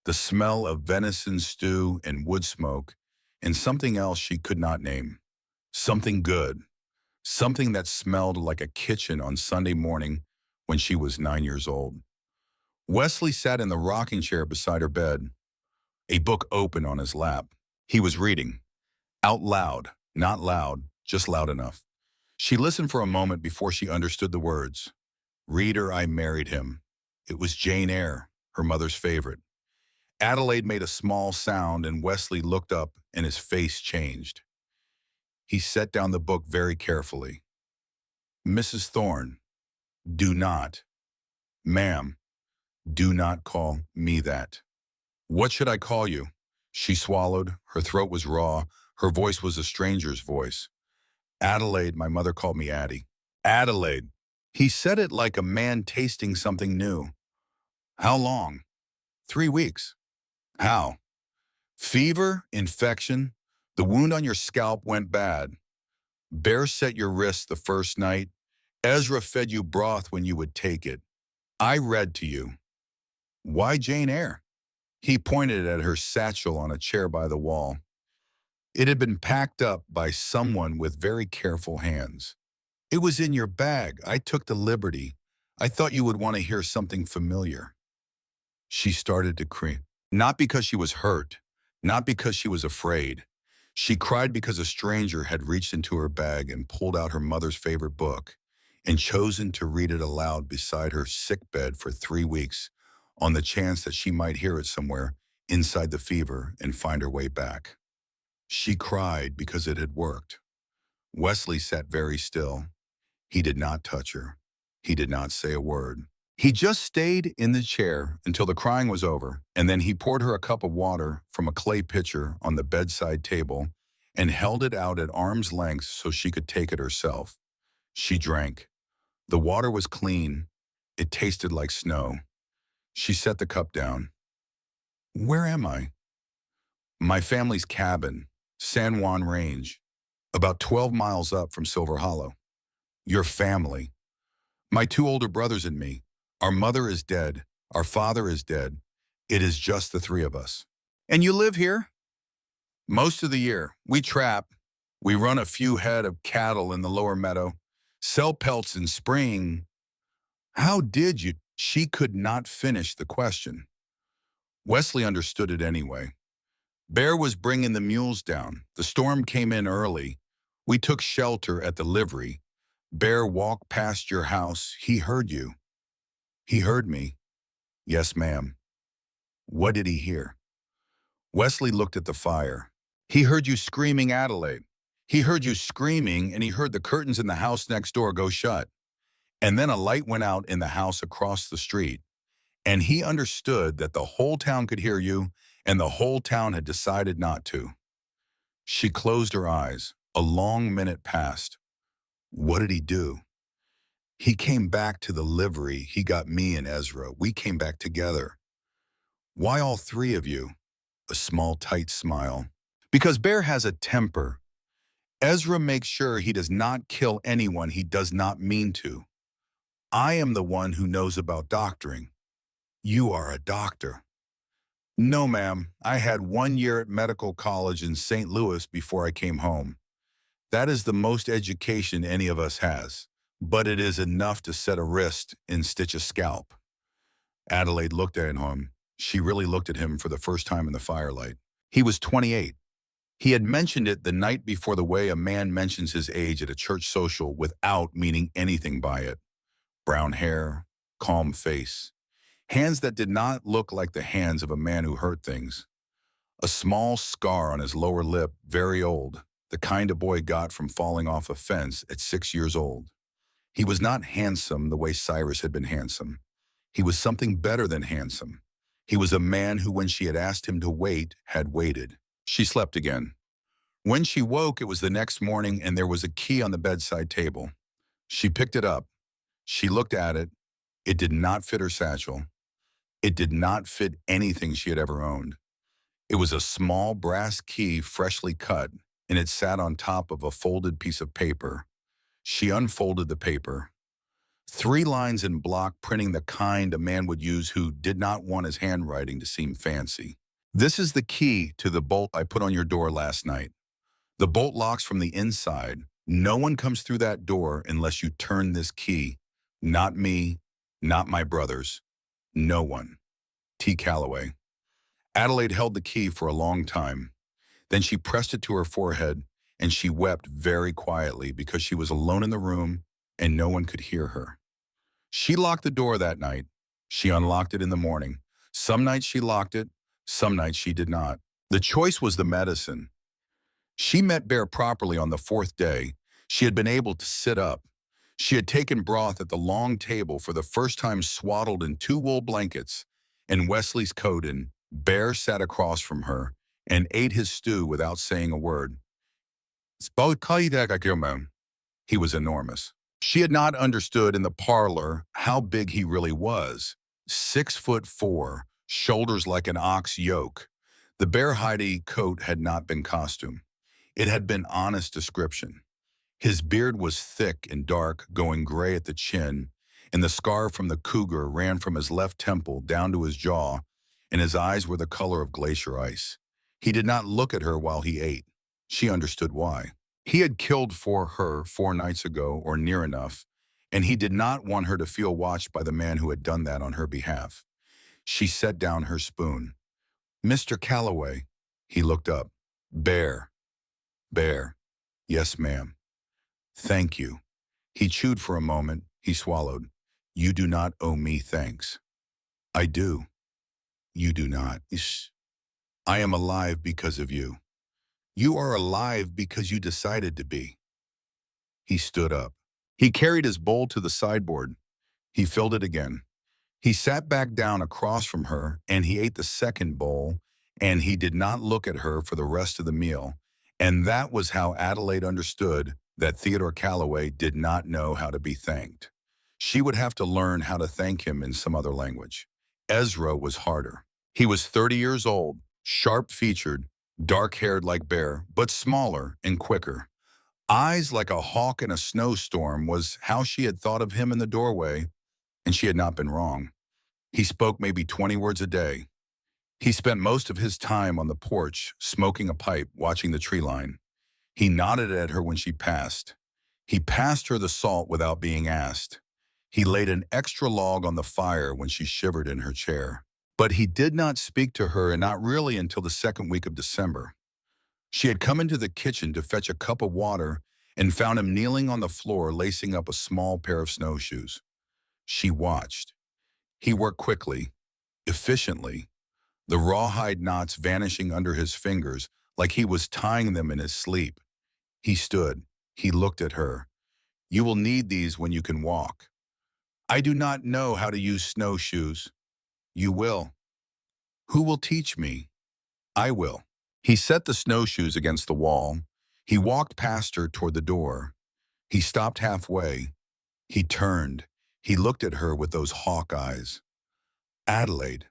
the smell of venison stew and wood smoke, and something else she could not name. Something good. Something that smelled like a kitchen on Sunday morning when she was 9 years old. Wesley sat in the rocking chair beside her bed, a book open on his lap. He was reading. Out loud, not loud, just loud enough. She listened for a moment before she understood the words. "Reader, I married him." It was Jane Eyre, her mother's favorite. Adelaide made a small sound and Wesley looked up and his face changed. He set down the book very carefully. "Mrs. Thorne, do not. Ma'am, do not call me that." "What should I call you?" She swallowed. Her throat was raw. Her voice was a stranger's voice. "Adelaide, my mother called me Addie." "Adelaide." He said it like a man tasting something new. "How long?" "3 weeks." "How?" "Fever, infection. The wound on your scalp went bad. Bear set your wrist the first night. Ezra fed you broth when you would take it. I read to you." "Why Jane Eyre?" He pointed at her satchel on a chair by the wall. It had been packed up by someone with very careful hands. "It was in your bag. I took the liberty. I thought you would want to hear something familiar." She started to cry. Not because she was hurt, not because she was afraid. She cried because a stranger had reached into her bag and pulled out her mother's favorite book and chosen to read it aloud beside her sick bed for 3 weeks on the chance that she might hear it somewhere inside the fever and find her way back. She cried because it had worked. Wesley sat very still. He did not touch her. He did not say a word. He just stayed in the chair until the crying was over, and then he poured her a cup of water from a clay pitcher on the bedside table and held it out at arm's length so she could take it herself. She drank. The water was clean. It tasted like snow. She set the cup down. Where am I? My family's cabin, San Juan Range, about 12 miles up from Silver Hollow. Your family. My two older brothers and me. Our mother is dead. Our father is dead. It is just the three of us. And you live here? Most of the year. We trap. We run a few head of cattle in the lower meadow. Sell pelts in spring. How did you? She could not finish the question. Wesley understood it anyway. Bear was bringing the mules down. The storm came in early. We took shelter at the livery. Bear walked past your house. He heard you. He heard me. Yes, ma'am. What did he hear? Wesley looked at the fire. He heard you screaming, Adelaide. He heard you screaming, and he heard the curtains in the house next door go shut. And then a light went out in the house across the street. And he understood that the whole town could hear you, and the whole town had decided not to. She closed her eyes. A long minute passed. What did he do? He came back to the livery. He got me and Ezra. We came back together. Why all three of you? A small, tight smile. Because Bear has a temper. Ezra makes sure he does not kill anyone he does not mean to. I am the one who knows about doctoring. You are a doctor. No, ma'am. I had 1 year at medical college in St. Louis before I came home. That is the most education any of us has, but it is enough to set a wrist and stitch a scalp. Adelaide looked at him. She really looked at him for the first time in the firelight. He was 28. He had mentioned it the night before, the way a man mentions his age at a church social without meaning anything by it. Brown hair, calm face. Hands that did not look like the hands of a man who hurt things. A small scar on his lower lip, very old, the kind a boy got from falling off a fence at 6 years old. He was not handsome the way Cyrus had been handsome. He was something better than handsome. He was a man who, when she had asked him to wait, had waited. She slept again. When she woke, it was the next morning, and there was a key on the bedside table. She picked it up. She looked at it. It did not fit her satchel. It did not fit anything she had ever owned. It was a small brass key, freshly cut, and it sat on top of a folded piece of paper. She unfolded the paper. 3 lines in block printing, the kind a man would use who did not want his handwriting to seem fancy. This is the key to the bolt I put on your door last night. The bolt locks from the inside. No one comes through that door unless you turn this key. Not me, not my brothers. No one. T. Calloway. Adelaide held the key for a long time. Then she pressed it to her forehead, and she wept very quietly because she was alone in the room and no one could hear her. She locked the door that night. She unlocked it in the morning. Some nights she locked it, some nights she did not. The choice was the medicine. She met Bear properly on the 4th day. She had been able to sit up. She had taken broth at the long table for the first time, swaddled in 2 wool blankets and Wesley's coat, and Bear sat across from her and ate his stew without saying a word. He was enormous. She had not understood in the parlor how big he really was. 6'4", shoulders like an ox yoke. The bear-hidey coat had not been costume. It had been honest description. His beard was thick and dark, going gray at the chin, and the scar from the cougar ran from his left temple down to his jaw, and his eyes were the color of glacier ice. He did not look at her while he ate. She understood why. He had killed for her 4 nights ago, or near enough, and he did not want her to feel watched by the man who had done that on her behalf. She set down her spoon. Mr. Calloway. He looked up. Bear. Bear. Yes, ma'am. Thank you. He chewed for a moment. He swallowed. You do not owe me thanks. I do. You do not. Ish. I am alive because of you. You are alive because you decided to be. He stood up. He carried his bowl to the sideboard. He filled it again. He sat back down across from her and he ate the second bowl, and he did not look at her for the rest of the meal. And that was how Adelaide understood that Theodore Calloway did not know how to be thanked. She would have to learn how to thank him in some other language. Ezra was harder. He was 30 years old, sharp-featured, dark-haired like Bear, but smaller and quicker. Eyes like a hawk in a snowstorm was how she had thought of him in the doorway, and she had not been wrong. He spoke maybe 20 words a day. He spent most of his time on the porch, smoking a pipe, watching the tree line. He nodded at her when she passed. He passed her the salt without being asked. He laid an extra log on the fire when she shivered in her chair. But he did not speak to her, and not really until the second week of December. She had come into the kitchen to fetch a cup of water and found him kneeling on the floor, lacing up a small pair of snowshoes. She watched. He worked quickly, efficiently, the rawhide knots vanishing under his fingers like he was tying them in his sleep. He stood. He looked at her. "You will need these when you can walk." "I do not know how to use snowshoes." "You will." "Who will teach me?" "I will." He set the snowshoes against the wall. He walked past her toward the door. He stopped halfway. He turned. He looked at her with those hawk eyes. "Adelaide."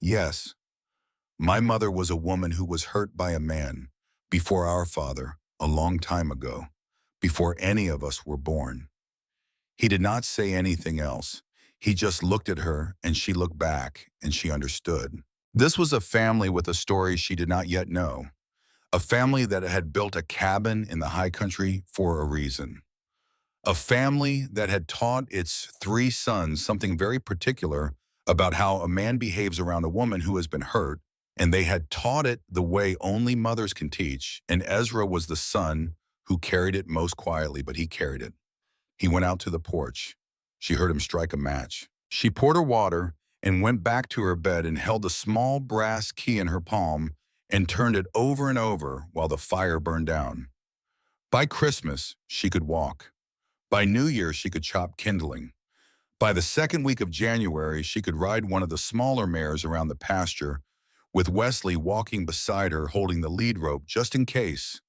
"Yes. My mother was a woman who was hurt by a man, before our father, a long time ago, before any of us were born." He did not say anything else. He just looked at her, and she looked back, and she understood. This was a family with a story she did not yet know. A family that had built a cabin in the high country for a reason. A family that had taught its three sons something very particular about how a man behaves around a woman who has been hurt, and they had taught it the way only mothers can teach, and Ezra was the son who carried it most quietly, but he carried it. He went out to the porch. She heard him strike a match. She poured her water and went back to her bed and held a small brass key in her palm and turned it over and over while the fire burned down. By Christmas, she could walk. By New Year, she could chop kindling. By the second week of January, she could ride one of the smaller mares around the pasture, with Wesley walking beside her holding the lead rope just in case.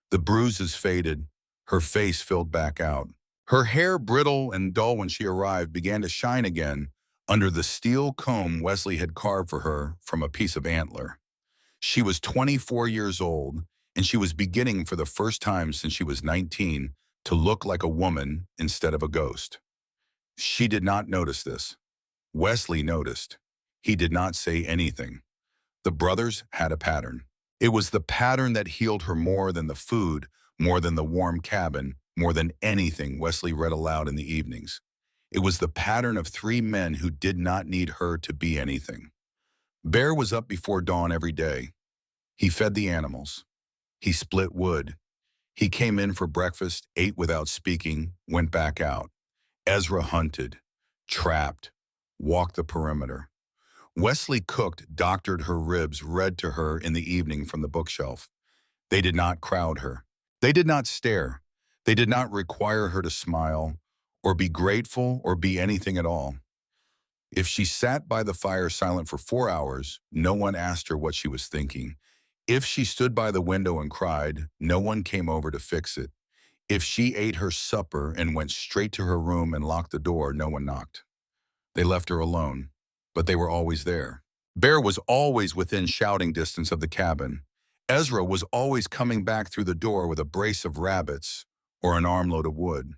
The bruises faded. Her face filled back out. Her hair, brittle and dull when she arrived, began to shine again under the steel comb Wesley had carved for her from a piece of antler. She was 24 years old, and she was beginning for the first time since she was 19 to look like a woman instead of a ghost. She did not notice this. Wesley noticed. He did not say anything. The brothers had a pattern. It was the pattern that healed her more than the food, more than the warm cabin, more than anything Wesley read aloud in the evenings. It was the pattern of three men who did not need her to be anything. Bear was up before dawn every day. He fed the animals. He split wood. He came in for breakfast, ate without speaking, went back out. Ezra hunted, trapped, walked the perimeter. Wesley cooked, doctored her ribs, read to her in the evening from the bookshelf. They did not crowd her. They did not stare. They did not require her to smile, or be grateful, or be anything at all. If she sat by the fire silent for 4 hours, no one asked her what she was thinking. If she stood by the window and cried, no one came over to fix it. If she ate her supper and went straight to her room and locked the door, no one knocked. They left her alone, but they were always there. Bear was always within shouting distance of the cabin. Ezra was always coming back through the door with a brace of rabbits or an armload of wood.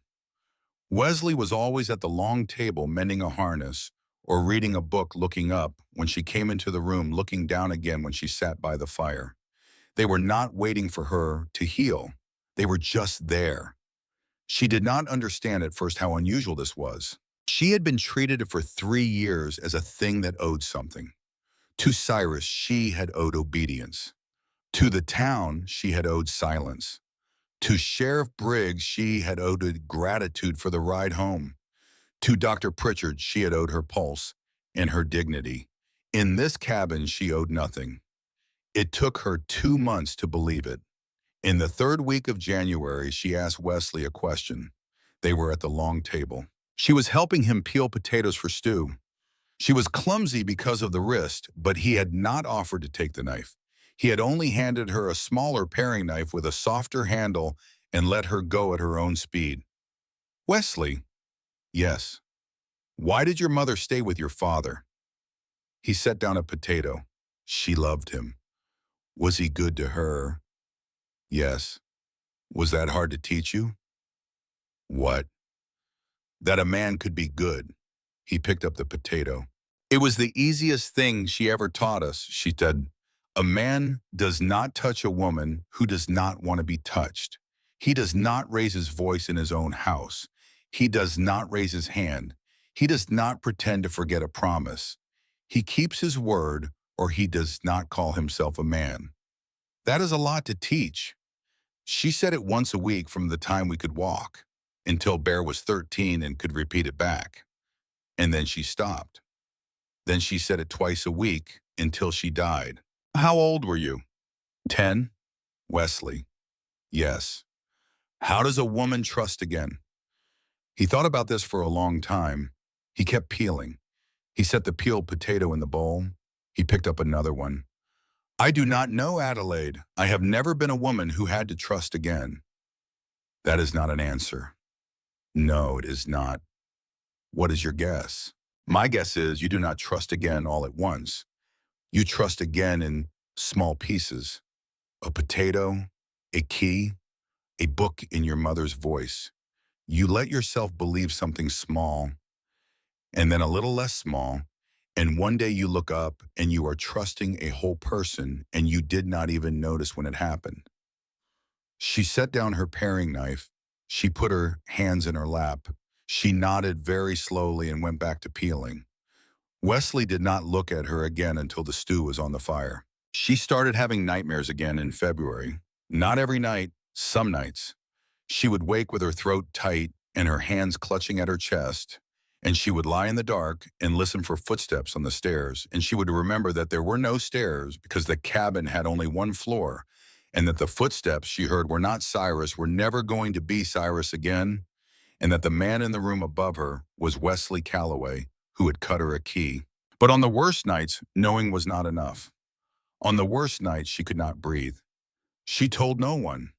Wesley was always at the long table mending a harness or reading a book, looking up when she came into the room, looking down again when she sat by the fire. They were not waiting for her to heal. They were just there. She did not understand at first how unusual this was. She had been treated for 3 years as a thing that owed something. To Cyrus, she had owed obedience. To the town, she had owed silence. To Sheriff Briggs, she had owed gratitude for the ride home. To Dr. Pritchard, she had owed her pulse and her dignity. In this cabin, she owed nothing. It took her 2 months to believe it. In the third week of January, she asked Wesley a question. They were at the long table. She was helping him peel potatoes for stew. She was clumsy because of the wrist, but he had not offered to take the knife. He had only handed her a smaller paring knife with a softer handle and let her go at her own speed. Wesley, yes. Why did your mother stay with your father? He set down a potato. She loved him. Was he good to her? Yes. Was that hard to teach you? What? That a man could be good. He picked up the potato. It was the easiest thing she ever taught us, she said. A man does not touch a woman who does not want to be touched. He does not raise his voice in his own house. He does not raise his hand. He does not pretend to forget a promise. He keeps his word, or he does not call himself a man. That is a lot to teach. She said it once a week from the time we could walk, until Bear was 13 and could repeat it back. And then she stopped. Then she said it twice a week until she died. How old were you? 10. Wesley. Yes. How does a woman trust again? He thought about this for a long time. He kept peeling. He set the peeled potato in the bowl. He picked up another one. I do not know, Adelaide. I have never been a woman who had to trust again. That is not an answer. No, it is not. What is your guess? My guess is you do not trust again all at once. You trust again in small pieces. A potato, a key, a book in your mother's voice. You let yourself believe something small, and then a little less small, and one day you look up and you are trusting a whole person and you did not even notice when it happened. She set down her paring knife. She put her hands in her lap. She nodded very slowly and went back to peeling. Wesley did not look at her again until the stew was on the fire. She started having nightmares again in February. Not every night, some nights. She would wake with her throat tight and her hands clutching at her chest, and she would lie in the dark and listen for footsteps on the stairs, and she would remember that there were no stairs because the cabin had only one floor, and that the footsteps she heard were not Cyrus, were never going to be Cyrus again, and that the man in the room above her was Wesley Calloway, who had cut her a key. But on the worst nights, knowing was not enough. On the worst nights, she could not breathe. She told no one.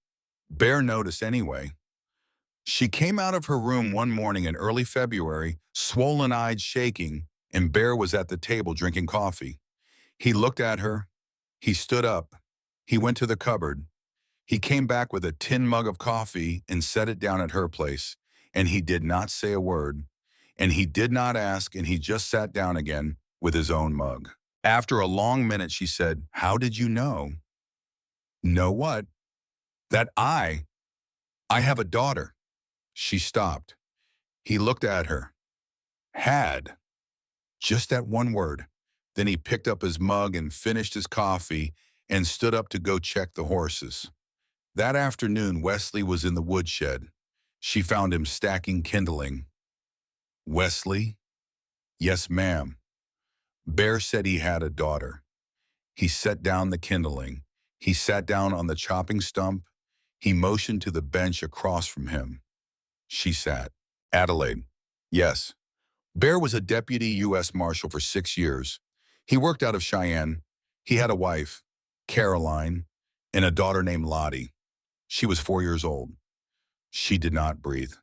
Bear noticed anyway. She came out of her room one morning in early February, swollen-eyed, shaking, and Bear was at the table drinking coffee. He looked at her. He stood up. He went to the cupboard. He came back with a tin mug of coffee and set it down at her place, and he did not say a word. And he did not ask, and he just sat down again with his own mug. After a long minute, she said, "How did you know?" "Know what?" "That I have a daughter." She stopped. He looked at her. Had. Just that one word. Then he picked up his mug and finished his coffee and stood up to go check the horses. That afternoon, Wesley was in the woodshed. She found him stacking kindling. "Wesley?" "Yes, ma'am." Bear said he had a daughter. He set down the kindling. He sat down on the chopping stump. He motioned to the bench across from him. She sat. "Adelaide." "Yes." Bear was a deputy U.S. Marshal for 6 years. He worked out of Cheyenne. He had a wife, Caroline, and a daughter named Lottie. She was 4 years old. She did not breathe.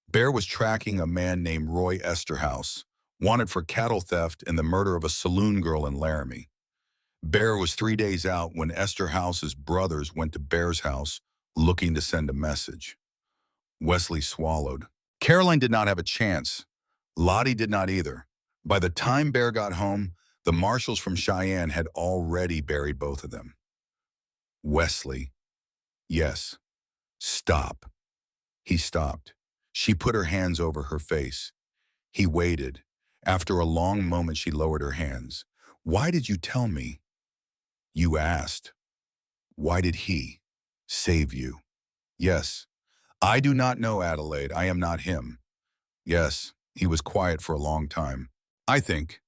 Bear was tracking a man named Roy Esterhaus, wanted for cattle theft and the murder of a saloon girl in Laramie. Bear was 3 days out when Esterhaus's brothers went to Bear's house looking to send a message. Wesley swallowed. Caroline did not have a chance. Lottie did not either. By the time Bear got home, the marshals from Cheyenne had already buried both of them. "Wesley." "Yes." "Stop." He stopped. She put her hands over her face. He waited. After a long moment, she lowered her hands. "Why did you tell me?" "You asked." "Why did he save you?" "Yes." "I do not know, Adelaide. I am not him." "Yes." He was quiet for a long time. "I think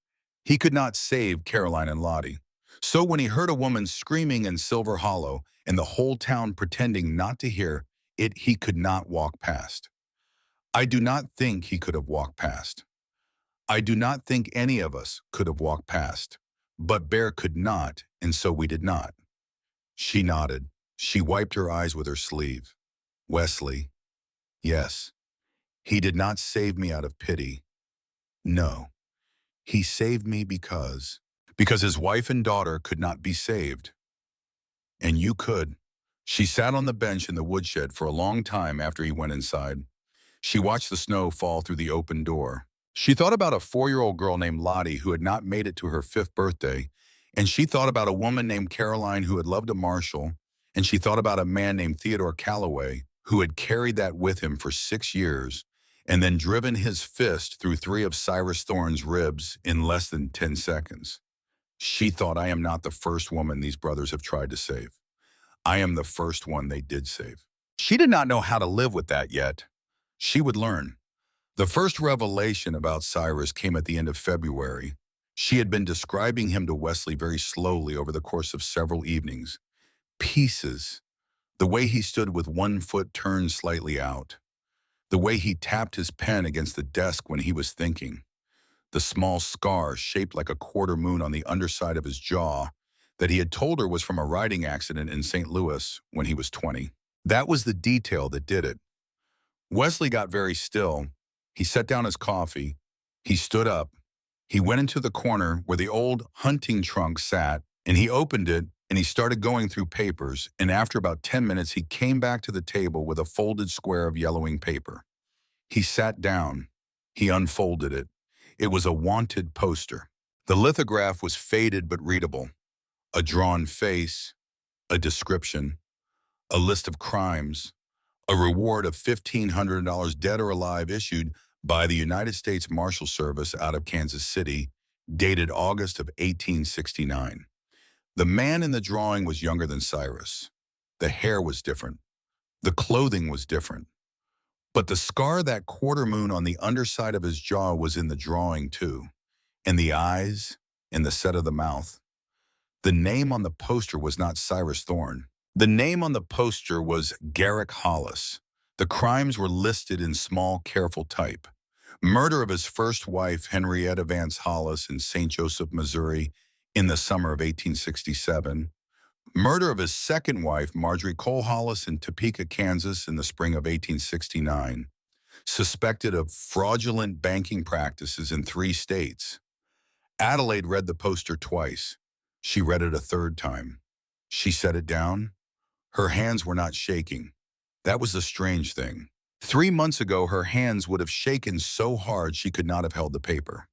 he could not save Caroline and Lottie. So when he heard a woman screaming in Silver Hollow and the whole town pretending not to hear it, he could not walk past. I do not think he could have walked past. I do not think any of us could have walked past. But Bear could not, and so we did not. She nodded. She wiped her eyes with her sleeve. Wesley, yes. He did not save me out of pity. No. He saved me because his wife and daughter could not be saved. And you could. She sat on the bench in the woodshed for a long time after he went inside. She watched the snow fall through the open door. She thought about a 4-year-old girl named Lottie who had not made it to her 5th birthday, and she thought about a woman named Caroline who had loved a marshal, and she thought about a man named Theodore Calloway who had carried that with him for 6 years and then driven his fist through 3 of Cyrus Thorne's ribs in less than 10 seconds. She thought, I am not the first woman these brothers have tried to save. I am the first one they did save. She did not know how to live with that yet. She would learn. The first revelation about Cyrus came at the end of February. She had been describing him to Wesley very slowly over the course of several evenings. Pieces. The way he stood with one foot turned slightly out. The way he tapped his pen against the desk when he was thinking. The small scar shaped like a quarter moon on the underside of his jaw that he had told her was from a riding accident in St. Louis when he was 20. That was the detail that did it. Wesley got very still. He set down his coffee. He stood up. He went into the corner where the old hunting trunk sat, and he opened it, and he started going through papers, and after about 10 minutes, he came back to the table with a folded square of yellowing paper. He sat down. He unfolded it. It was a wanted poster. The lithograph was faded but readable. A drawn face, a description, a list of crimes, a reward of $1,500 dead or alive issued by the United States Marshal Service out of Kansas City, dated August of 1869. The man in the drawing was younger than Cyrus. The hair was different. The clothing was different. But the scar that quarter moon on the underside of his jaw was in the drawing too, and the eyes, and the set of the mouth. The name on the poster was not Cyrus Thorne. The name on the poster was Garrick Hollis. The crimes were listed in small, careful type. Murder of his first wife, Henrietta Vance Hollis, in St. Joseph, Missouri, in the summer of 1867. Murder of his second wife, Marjorie Cole Hollis, in Topeka, Kansas, in the spring of 1869. Suspected of fraudulent banking practices in 3 states. Adelaide read the poster twice. She read it a third time. She set it down. Her hands were not shaking. That was the strange thing. 3 months ago, her hands would have shaken so hard she could not have held the paper.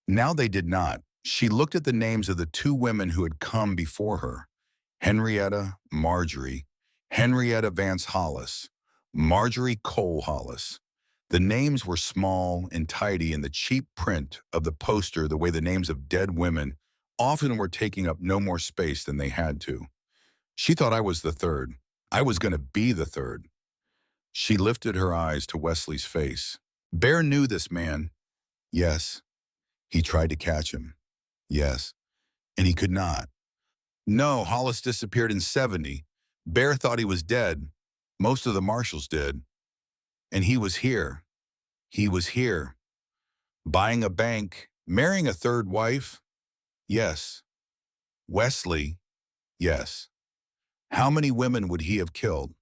Now they did not. She looked at the names of the 2 women who had come before her. Henrietta, Marjorie, Henrietta Vance Hollis, Marjorie Cole Hollis. The names were small and tidy in the cheap print of the poster, the way the names of dead women often were taking up no more space than they had to. She thought I was the third. I was going to be the third. She lifted her eyes to Wesley's face. Bear knew this man. Yes. He tried to catch him. Yes. And he could not. No, Hollis disappeared in 70. Bear thought he was dead. Most of the marshals did. And he was here. He was here. Buying a bank, marrying a third wife. Yes. Wesley. Yes. How many women would he have killed?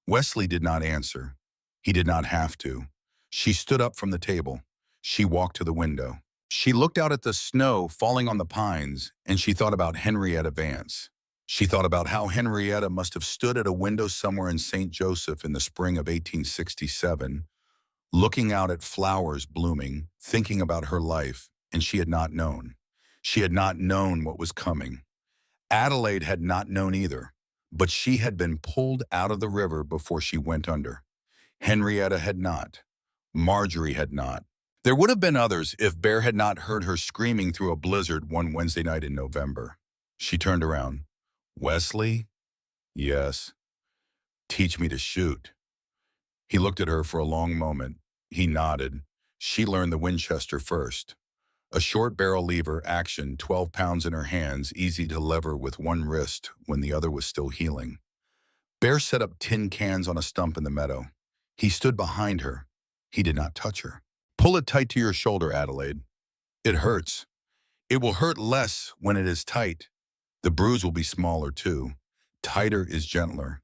Wesley did not answer. He did not have to. She stood up from the table. She walked to the window. She looked out at the snow falling on the pines, and she thought about Henrietta Vance. She thought about how Henrietta must have stood at a window somewhere in St. Joseph in the spring of 1867, looking out at flowers blooming, thinking about her life, and she had not known. She had not known what was coming. Adelaide had not known either, but she had been pulled out of the river before she went under. Henrietta had not. Marjorie had not. There would have been others if Bear had not heard her screaming through a blizzard one Wednesday night in November. She turned around. Wesley? Yes. Teach me to shoot. He looked at her for a long moment. He nodded. She learned the Winchester first. A short barrel lever action, 12 pounds in her hands, easy to lever with one wrist when the other was still healing. Bear set up tin cans on a stump in the meadow. He stood behind her. He did not touch her. Pull it tight to your shoulder, Adelaide. It hurts. It will hurt less when it is tight. The bruise will be smaller too. Tighter is gentler.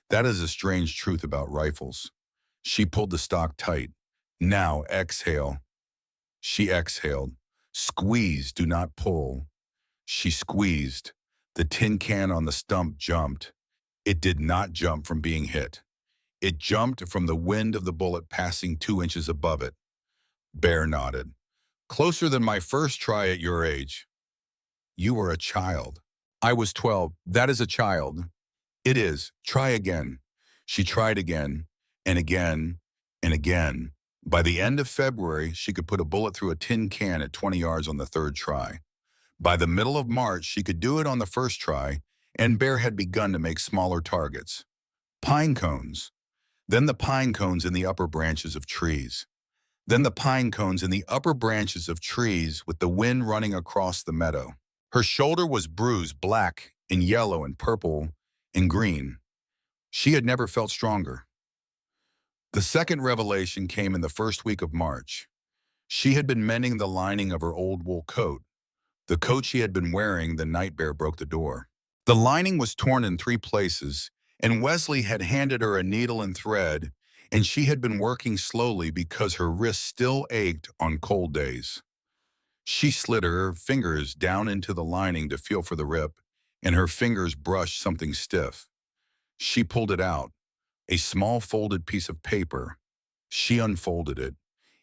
That is a strange truth about rifles. She pulled the stock tight. Now exhale. She exhaled. Squeeze, do not pull. She squeezed. The tin can on the stump jumped. It did not jump from being hit. It jumped from the wind of the bullet passing 2 inches above it. Bear nodded. Closer than my first try at your age. You were a child. I was 12. That is a child. It is. Try again. She tried again, and again, and again. By the end of February, she could put a bullet through a tin can at 20 yards on the third try. By the middle of March, she could do it on the first try, and Bear had begun to make smaller targets. Pine cones. Then the pine cones in the upper branches of trees. Then the pine cones in the upper branches of trees with the wind running across the meadow. Her shoulder was bruised black and yellow and purple and green. She had never felt stronger. The second revelation came in the first week of March. She had been mending the lining of her old wool coat. The coat she had been wearing the night Bear broke the door. The lining was torn in 3 places, and Wesley had handed her a needle and thread, and she had been working slowly because her wrists still ached on cold days. She slid her fingers down into the lining to feel for the rip, and her fingers brushed something stiff. She pulled it out, a small folded piece of paper. She unfolded it.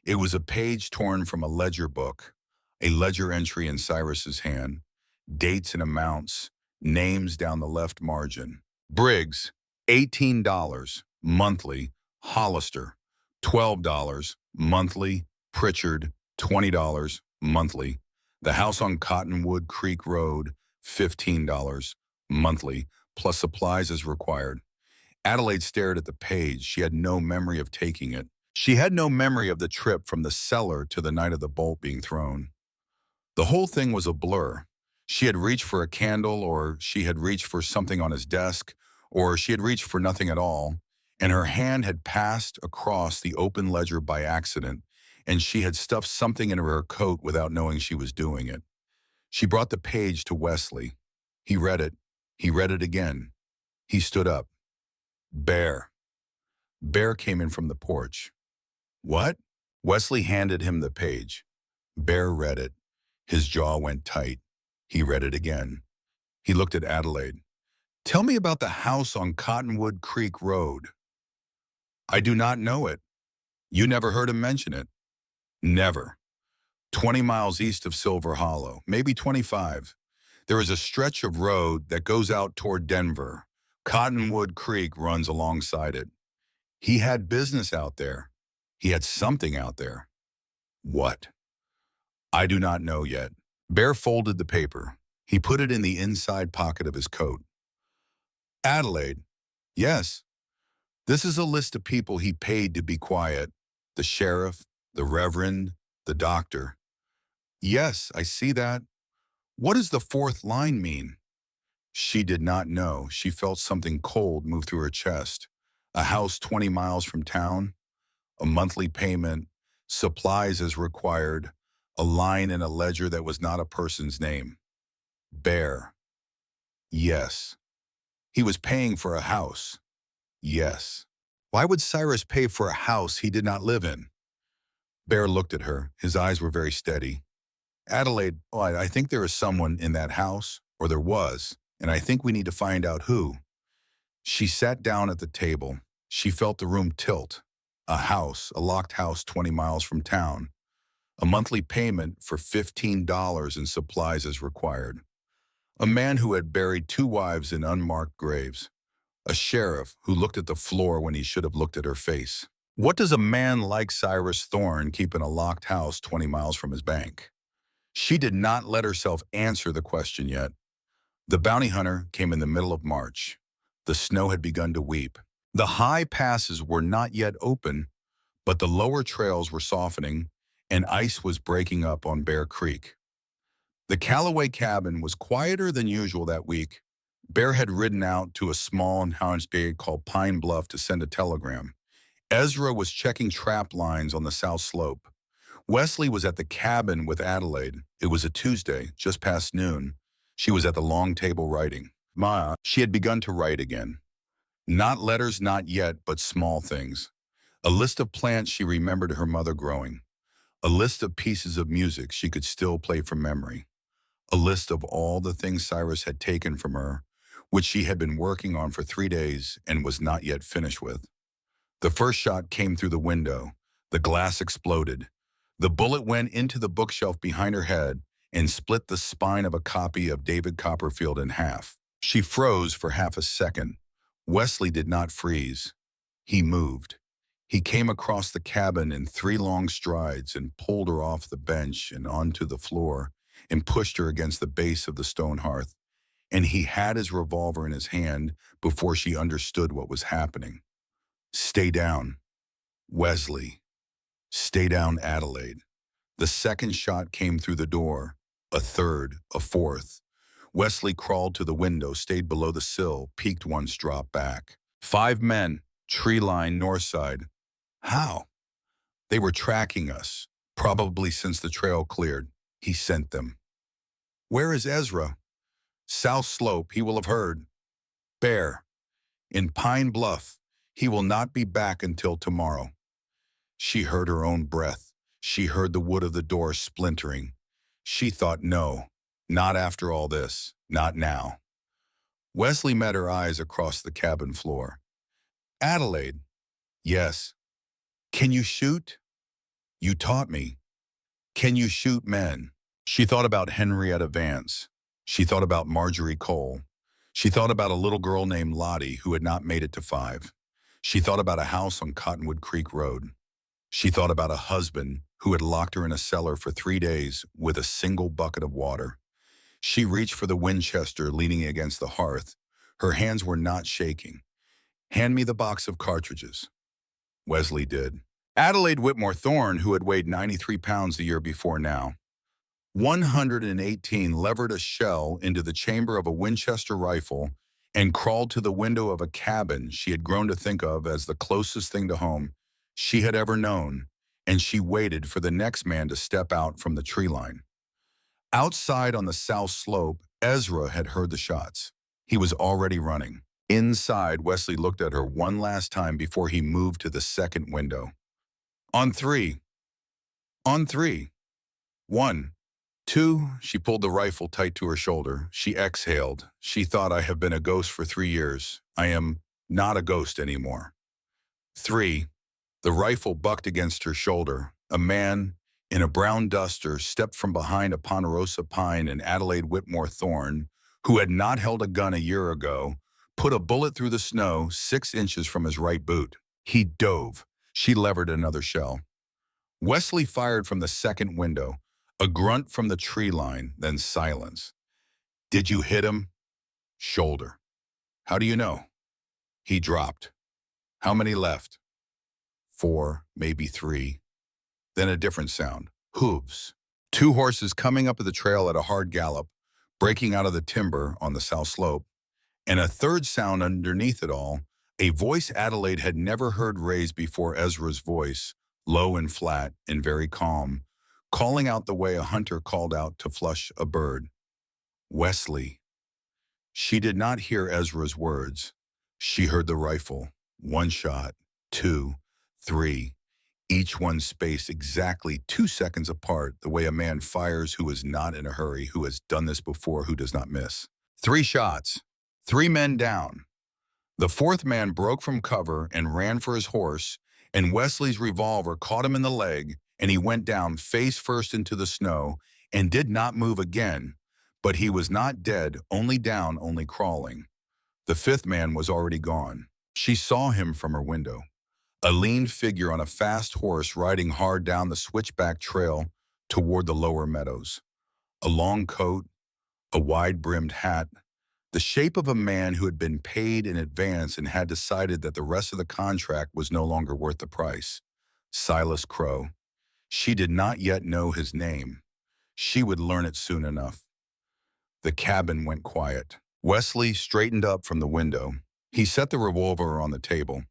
It was a page torn from a ledger book, a ledger entry in Cyrus's hand, dates and amounts, names down the left margin. Briggs, $18, monthly. Hollister, $12, monthly. Pritchard, $20, monthly. The house on Cottonwood Creek Road, $15, monthly, plus supplies as required. Adelaide stared at the page. She had no memory of taking it. She had no memory of the trip from the cellar to the night of the bolt being thrown. The whole thing was a blur. She had reached for a candle, or she had reached for something on his desk, or she had reached for nothing at all, and her hand had passed across the open ledger by accident, and she had stuffed something into her coat without knowing she was doing it. She brought the page to Wesley. He read it. He read it again. He stood up. Bear. Bear came in from the porch. What? Wesley handed him the page. Bear read it. His jaw went tight. He read it again. He looked at Adelaide. Tell me about the house on Cottonwood Creek Road. I do not know it. You never heard him mention it? Never. 20 miles east of Silver Hollow, maybe 25. There is a stretch of road that goes out toward Denver. Cottonwood Creek runs alongside it. He had business out there. He had something out there. What? I do not know yet. Bear folded the paper. He put it in the inside pocket of his coat. Adelaide. Yes. This is a list of people he paid to be quiet. The sheriff, the reverend, the doctor. Yes, I see that. What does the fourth line mean? She did not know. She felt something cold move through her chest. A house 20 miles from town, a monthly payment, supplies as required, a line in a ledger that was not a person's name. Bear. Yes. He was paying for a house. Yes. Why would Cyrus pay for a house he did not live in? Bear looked at her. His eyes were very steady. Adelaide, I think there is someone in that house, or there was, and I think we need to find out who. She sat down at the table. She felt the room tilt. A house, a locked house 20 miles from town. A monthly payment for $15 in supplies as required. A man who had buried 2 wives in unmarked graves. A sheriff who looked at the floor when he should have looked at her face. What does a man like Cyrus Thorne keep in a locked house 20 miles from his bank? She did not let herself answer the question yet. The bounty hunter came in the middle of March. The snow had begun to weep. The high passes were not yet open, but the lower trails were softening, and ice was breaking up on Bear Creek. The Callaway cabin was quieter than usual that week. Bear had ridden out to a small town called Pine Bluff to send a telegram. Ezra was checking trap lines on the south slope. Wesley was at the cabin with Adelaide. It was a Tuesday, just past noon. She was at the long table writing. She had begun to write again. Not letters, not yet, but small things. A list of plants she remembered her mother growing. A list of pieces of music she could still play from memory. A list of all the things Cyrus had taken from her, which she had been working on for 3 days and was not yet finished with. The first shot came through the window. The glass exploded. The bullet went into the bookshelf behind her head and split the spine of a copy of David Copperfield in half. She froze for half a second. Wesley did not freeze. He moved. He came across the cabin in 3 long strides and pulled her off the bench and onto the floor and pushed her against the base of the stone hearth. And he had his revolver in his hand before she understood what was happening. Stay down, Wesley. Stay down, Adelaide. The second shot came through the door, a third, a fourth. Wesley crawled to the window, stayed below the sill, peeked once, dropped back. 5 men, tree line, north side. How? They were tracking us, probably since the trail cleared. He sent them. Where is Ezra? South slope, he will have heard. Bear. In Pine Bluff. He will not be back until tomorrow. She heard her own breath. She heard the wood of the door splintering. She thought, no, not after all this, not now. Wesley met her eyes across the cabin floor. Adelaide. Yes. Can you shoot? You taught me. Can you shoot men? She thought about Henrietta Vance. She thought about Marjorie Cole. She thought about a little girl named Lottie who had not made it to 5. She thought about a house on Cottonwood Creek Road. She thought about a husband who had locked her in a cellar for 3 days with a single bucket of water. She reached for the Winchester leaning against the hearth. Her hands were not shaking. Hand me the box of cartridges. Wesley did. Adelaide Whitmore Thorne, who had weighed 93 pounds the year before now. 118 levered a shell into the chamber of a Winchester rifle and crawled to the window of a cabin she had grown to think of as the closest thing to home she had ever known, and she waited for the next man to step out from the tree line. Outside on the south slope, Ezra had heard the shots. He was already running. Inside, Wesley looked at her one last time before he moved to the second window. On 3. On 3. 1. 2. She pulled the rifle tight to her shoulder. She exhaled. She thought, I have been a ghost for 3 years. I am not a ghost anymore. 3. The rifle bucked against her shoulder. A man in a brown duster stepped from behind a ponderosa pine, and Adelaide Whitmore Thorne, who had not held a gun a year ago, put a bullet through the snow 6 inches from his right boot. He dove. She levered another shell. Wesley fired from the second window. A grunt from the tree line, then silence. Did you hit him? Shoulder. How do you know? He dropped. How many left? 4, maybe 3. Then a different sound. Hooves. 2 horses coming up the trail at a hard gallop, breaking out of the timber on the south slope. And a third sound underneath it all, a voice Adelaide had never heard raised before Ezra's voice, low and flat and very calm, calling out the way a hunter called out to flush a bird. Wesley. She did not hear Ezra's words. She heard the rifle. 1 shot, 2, 3, each one spaced exactly 2 seconds apart, the way a man fires who is not in a hurry, who has done this before, who does not miss. 3 shots, 3 men down. The 4th man broke from cover and ran for his horse, and Wesley's revolver caught him in the leg, and he went down face first into the snow and did not move again, but he was not dead, only down, only crawling. The 5th man was already gone. She saw him from her window. A lean figure on a fast horse riding hard down the switchback trail toward the lower meadows. A long coat, a wide-brimmed hat, the shape of a man who had been paid in advance and had decided that the rest of the contract was no longer worth the price. Silas Crow. She did not yet know his name. She would learn it soon enough. The cabin went quiet. Wesley straightened up from the window. He set the revolver on the table.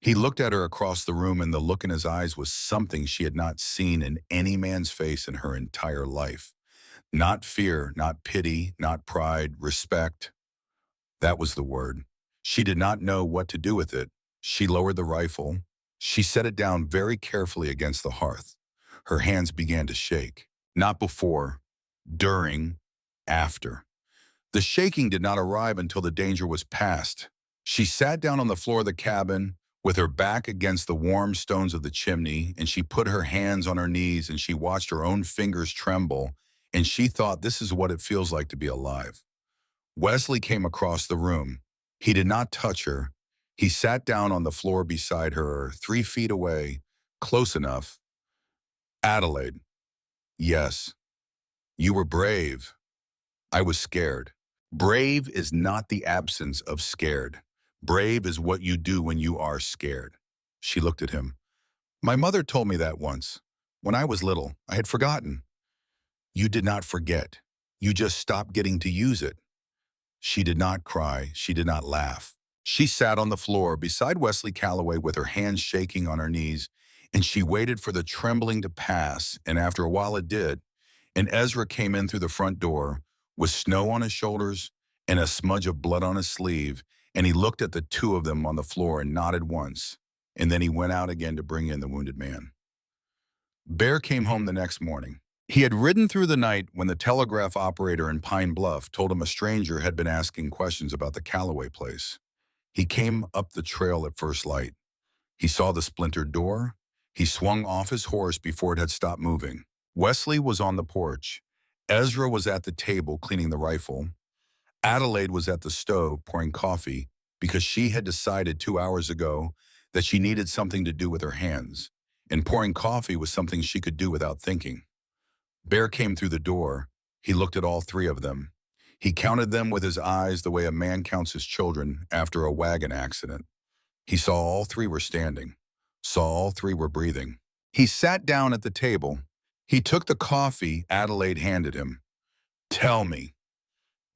He looked at her across the room, and the look in his eyes was something she had not seen in any man's face in her entire life. Not fear, not pity, not pride, respect. That was the word. She did not know what to do with it. She lowered the rifle. She set it down very carefully against the hearth. Her hands began to shake. Not before, during, after. The shaking did not arrive until the danger was past. She sat down on the floor of the cabin with her back against the warm stones of the chimney, and she put her hands on her knees, and she watched her own fingers tremble, and she thought, this is what it feels like to be alive. Wesley came across the room. He did not touch her. He sat down on the floor beside her, 3 feet away, close enough. Adelaide. Yes, you were brave. I was scared. Brave is not the absence of scared. Brave is what you do when you are scared. She looked at him. My mother told me that once. When I was little, I had forgotten. You did not forget. You just stopped getting to use it. She did not cry. She did not laugh. She sat on the floor beside Wesley Calloway with her hands shaking on her knees, and she waited for the trembling to pass, and after a while it did, and Ezra came in through the front door with snow on his shoulders and a smudge of blood on his sleeve, and he looked at the two of them on the floor and nodded once, and then he went out again to bring in the wounded man. Bear came home the next morning. He had ridden through the night when the telegraph operator in Pine Bluff told him a stranger had been asking questions about the Calloway place. He came up the trail at first light. He saw the splintered door. He swung off his horse before it had stopped moving. Wesley was on the porch. Ezra was at the table cleaning the rifle. Adelaide was at the stove pouring coffee because she had decided 2 hours ago that she needed something to do with her hands, and pouring coffee was something she could do without thinking. Bear came through the door. He looked at all three of them. He counted them with his eyes the way a man counts his children after a wagon accident. He saw all three were standing, saw all three were breathing. He sat down at the table. He took the coffee Adelaide handed him. Tell me.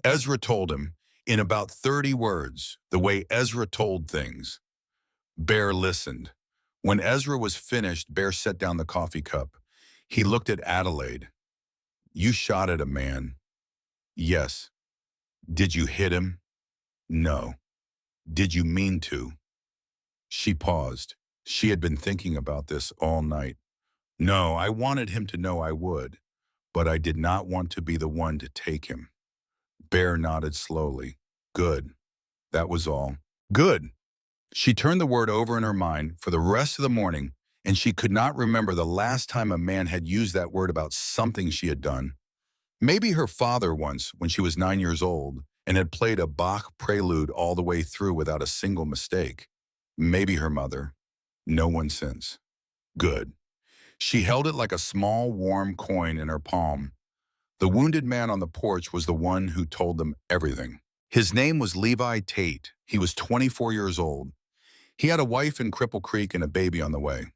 Ezra told him, in about 30 words, the way Ezra told things. Bear listened. When Ezra was finished, Bear set down the coffee cup. He looked at Adelaide. You shot at a man. Yes. Did you hit him? No. Did you mean to? She paused. She had been thinking about this all night. No, I wanted him to know I would, but I did not want to be the one to take him. Bear nodded slowly. Good. That was all. Good. She turned the word over in her mind for the rest of the morning, and she could not remember the last time a man had used that word about something she had done. Maybe her father once, when she was 9 years old, and had played a Bach prelude all the way through without a single mistake. Maybe her mother. No one since. Good. She held it like a small, warm coin in her palm. The wounded man on the porch was the one who told them everything. His name was Levi Tate. He was 24 years old. He had a wife in Cripple Creek and a baby on the way.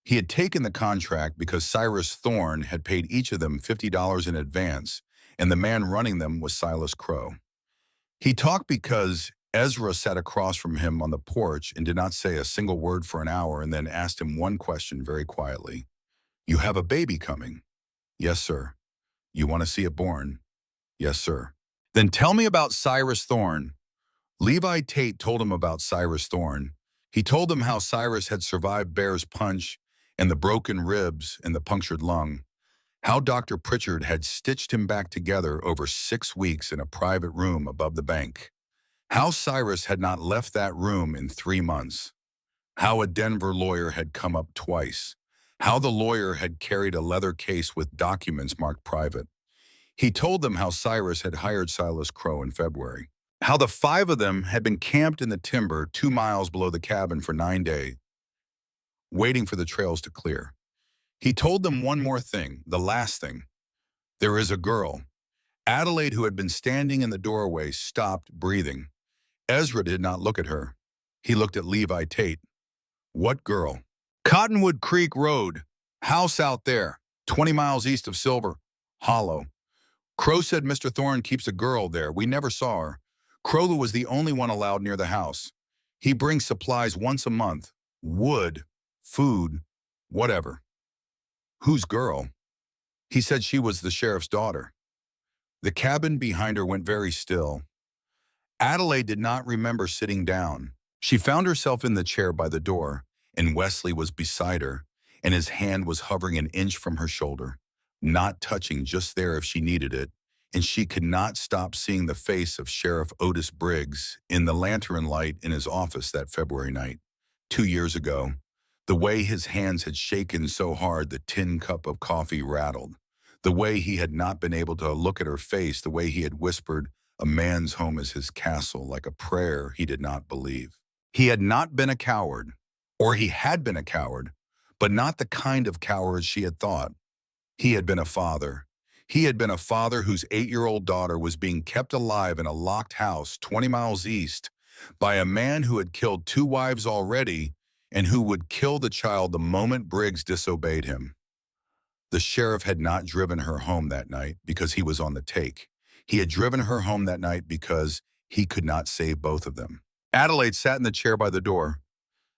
He had taken the contract because Cyrus Thorne had paid each of them $50 in advance, and the man running them was Silas Crow. He talked because Ezra sat across from him on the porch and did not say a single word for an hour, and then asked him one question very quietly. You have a baby coming? Yes, sir. You want to see it born? Yes, sir. Then tell me about Cyrus Thorne. Levi Tate told him about Cyrus Thorne. He told them how Cyrus had survived Bear's punch and the broken ribs and the punctured lung, how Dr. Pritchard had stitched him back together over 6 weeks in a private room above the bank, how Cyrus had not left that room in 3 months, how a Denver lawyer had come up twice, how the lawyer had carried a leather case with documents marked private. He told them how Cyrus had hired Silas Crow in February, how the 5 of them had been camped in the timber 2 miles below the cabin for 9 days, waiting for the trails to clear. He told them one more thing, the last thing. There is a girl. Adelaide, who had been standing in the doorway, stopped breathing. Ezra did not look at her. He looked at Levi Tate. What girl? Cottonwood Creek Road. House out there, 20 miles east of Silver Hollow. Crow said Mr. Thorne keeps a girl there. We never saw her. Crowley was the only one allowed near the house. He brings supplies once a month. Wood, food, whatever. Whose girl? He said she was the sheriff's daughter. The cabin behind her went very still. Adelaide did not remember sitting down. She found herself in the chair by the door, and Wesley was beside her, and his hand was hovering an inch from her shoulder, not touching, just there if she needed it, and she could not stop seeing the face of Sheriff Otis Briggs in the lantern light in his office that February night, 2 years ago. The way his hands had shaken so hard the tin cup of coffee rattled. The way he had not been able to look at her face, the way he had whispered, "A man's home is his castle," like a prayer he did not believe. He had not been a coward, or he had been a coward, but not the kind of coward she had thought. He had been a father. He had been a father whose 8-year-old daughter was being kept alive in a locked house 20 miles east by a man who had killed 2 wives already and who would kill the child the moment Briggs disobeyed him. The sheriff had not driven her home that night because he was on the take. He had driven her home that night because he could not save both of them. Adelaide sat in the chair by the door.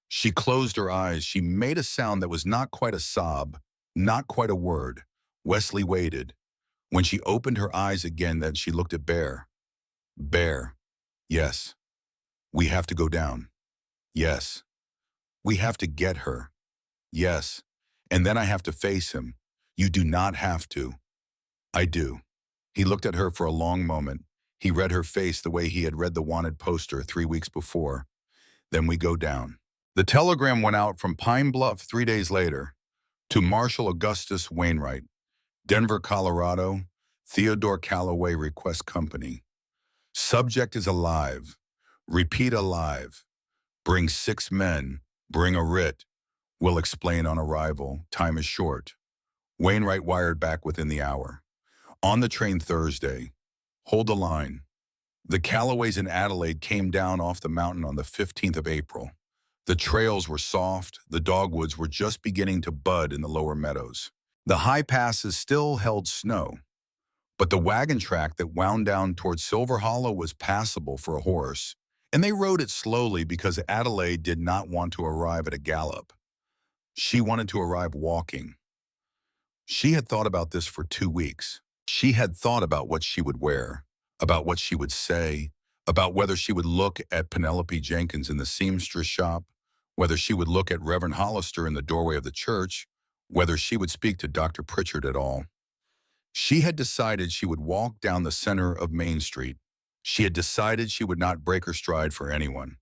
She closed her eyes. She made a sound that was not quite a sob, not quite a word. Wesley waited. When she opened her eyes again, then she looked at Bear. Bear. Yes. We have to go down. Yes. We have to get her. Yes. And then I have to face him. You do not have to. I do. He looked at her for a long moment. He read her face the way he had read the wanted poster 3 weeks before. Then we go down. The telegram went out from Pine Bluff 3 days later to Marshal Augustus Wainwright, Denver, Colorado, Theodore Calloway Request Company. Subject is alive. Repeat alive. Bring 6 men. Bring a writ. Will explain on arrival. Time is short. Wainwright wired back within the hour. On the train Thursday. Hold the line. The Callaways in Adelaide came down off the mountain on the 15th of April. The trails were soft. The dogwoods were just beginning to bud in the lower meadows. The high passes still held snow, but the wagon track that wound down towards Silver Hollow was passable for a horse, and they rode it slowly because Adelaide did not want to arrive at a gallop. She wanted to arrive walking. She had thought about this for 2 weeks. She had thought about what she would wear, about what she would say, about whether she would look at Penelope Jenkins in the seamstress shop, whether she would look at Reverend Hollister in the doorway of the church, whether she would speak to Dr. Pritchard at all. She had decided she would walk down the center of Main Street. She had decided she would not break her stride for anyone.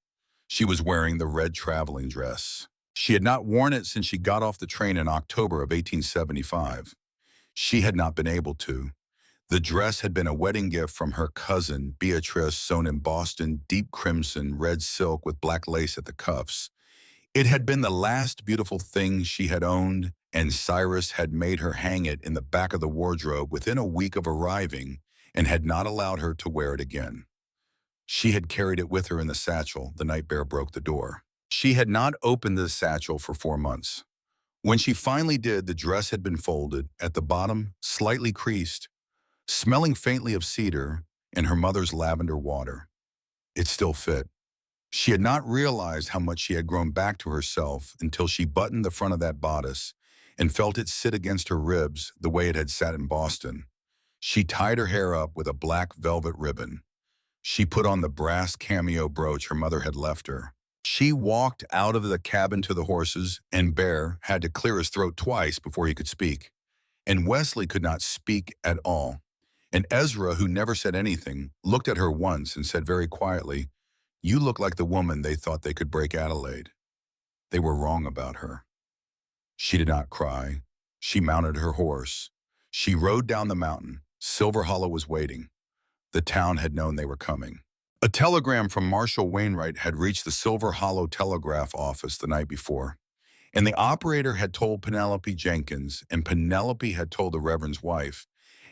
She was wearing the red traveling dress. She had not worn it since she got off the train in October of 1875. She had not been able to. The dress had been a wedding gift from her cousin, Beatrice, sewn in Boston, deep crimson, red silk with black lace at the cuffs. It had been the last beautiful thing she had owned, and Cyrus had made her hang it in the back of the wardrobe within a week of arriving and had not allowed her to wear it again. She had carried it with her in the satchel the night Bear broke the door. She had not opened the satchel for 4 months. When she finally did, the dress had been folded, at the bottom, slightly creased, smelling faintly of cedar and her mother's lavender water. It still fit. She had not realized how much she had grown back to herself until she buttoned the front of that bodice and felt it sit against her ribs the way it had sat in Boston. She tied her hair up with a black velvet ribbon. She put on the brass cameo brooch her mother had left her. She walked out of the cabin to the horses, and Bear had to clear his throat twice before he could speak. And Wesley could not speak at all. And Ezra, who never said anything, looked at her once and said very quietly, "You look like the woman they thought they could break Adelaide." They were wrong about her. She did not cry. She mounted her horse. She rode down the mountain. Silver Hollow was waiting. The town had known they were coming. A telegram from Marshal Wainwright had reached the Silver Hollow telegraph office the night before, and the operator had told Penelope Jenkins, and Penelope had told the Reverend's wife,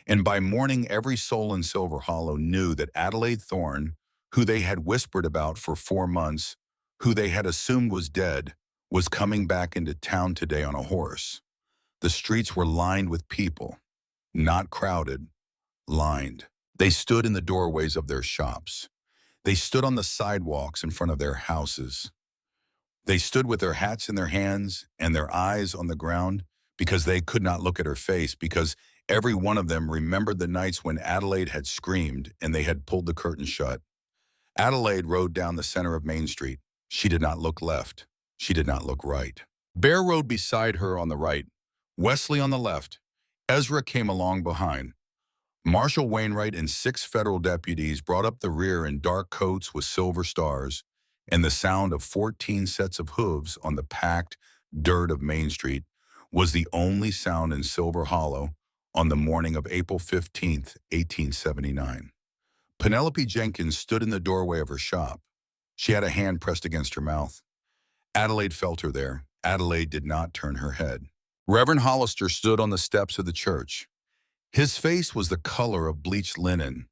and by morning every soul in Silver Hollow knew that Adelaide Thorne, who they had whispered about for 4 months, who they had assumed was dead, was coming back into town today on a horse. The streets were lined with people, not crowded, lined. They stood in the doorways of their shops. They stood on the sidewalks in front of their houses. They stood with their hats in their hands and their eyes on the ground because they could not look at her face, because every one of them remembered the nights when Adelaide had screamed and they had pulled the curtain shut. Adelaide rode down the center of Main Street. She did not look left. She did not look right. Bear rode beside her on the right, Wesley on the left. Ezra came along behind. Marshal Wainwright and 6 federal deputies brought up the rear in dark coats with silver stars, and the sound of 14 sets of hooves on the packed dirt of Main Street was the only sound in Silver Hollow on the morning of April 15th, 1879. Penelope Jenkins stood in the doorway of her shop. She had a hand pressed against her mouth. Adelaide felt her there. Adelaide did not turn her head. Reverend Hollister stood on the steps of the church. His face was the color of bleached linen.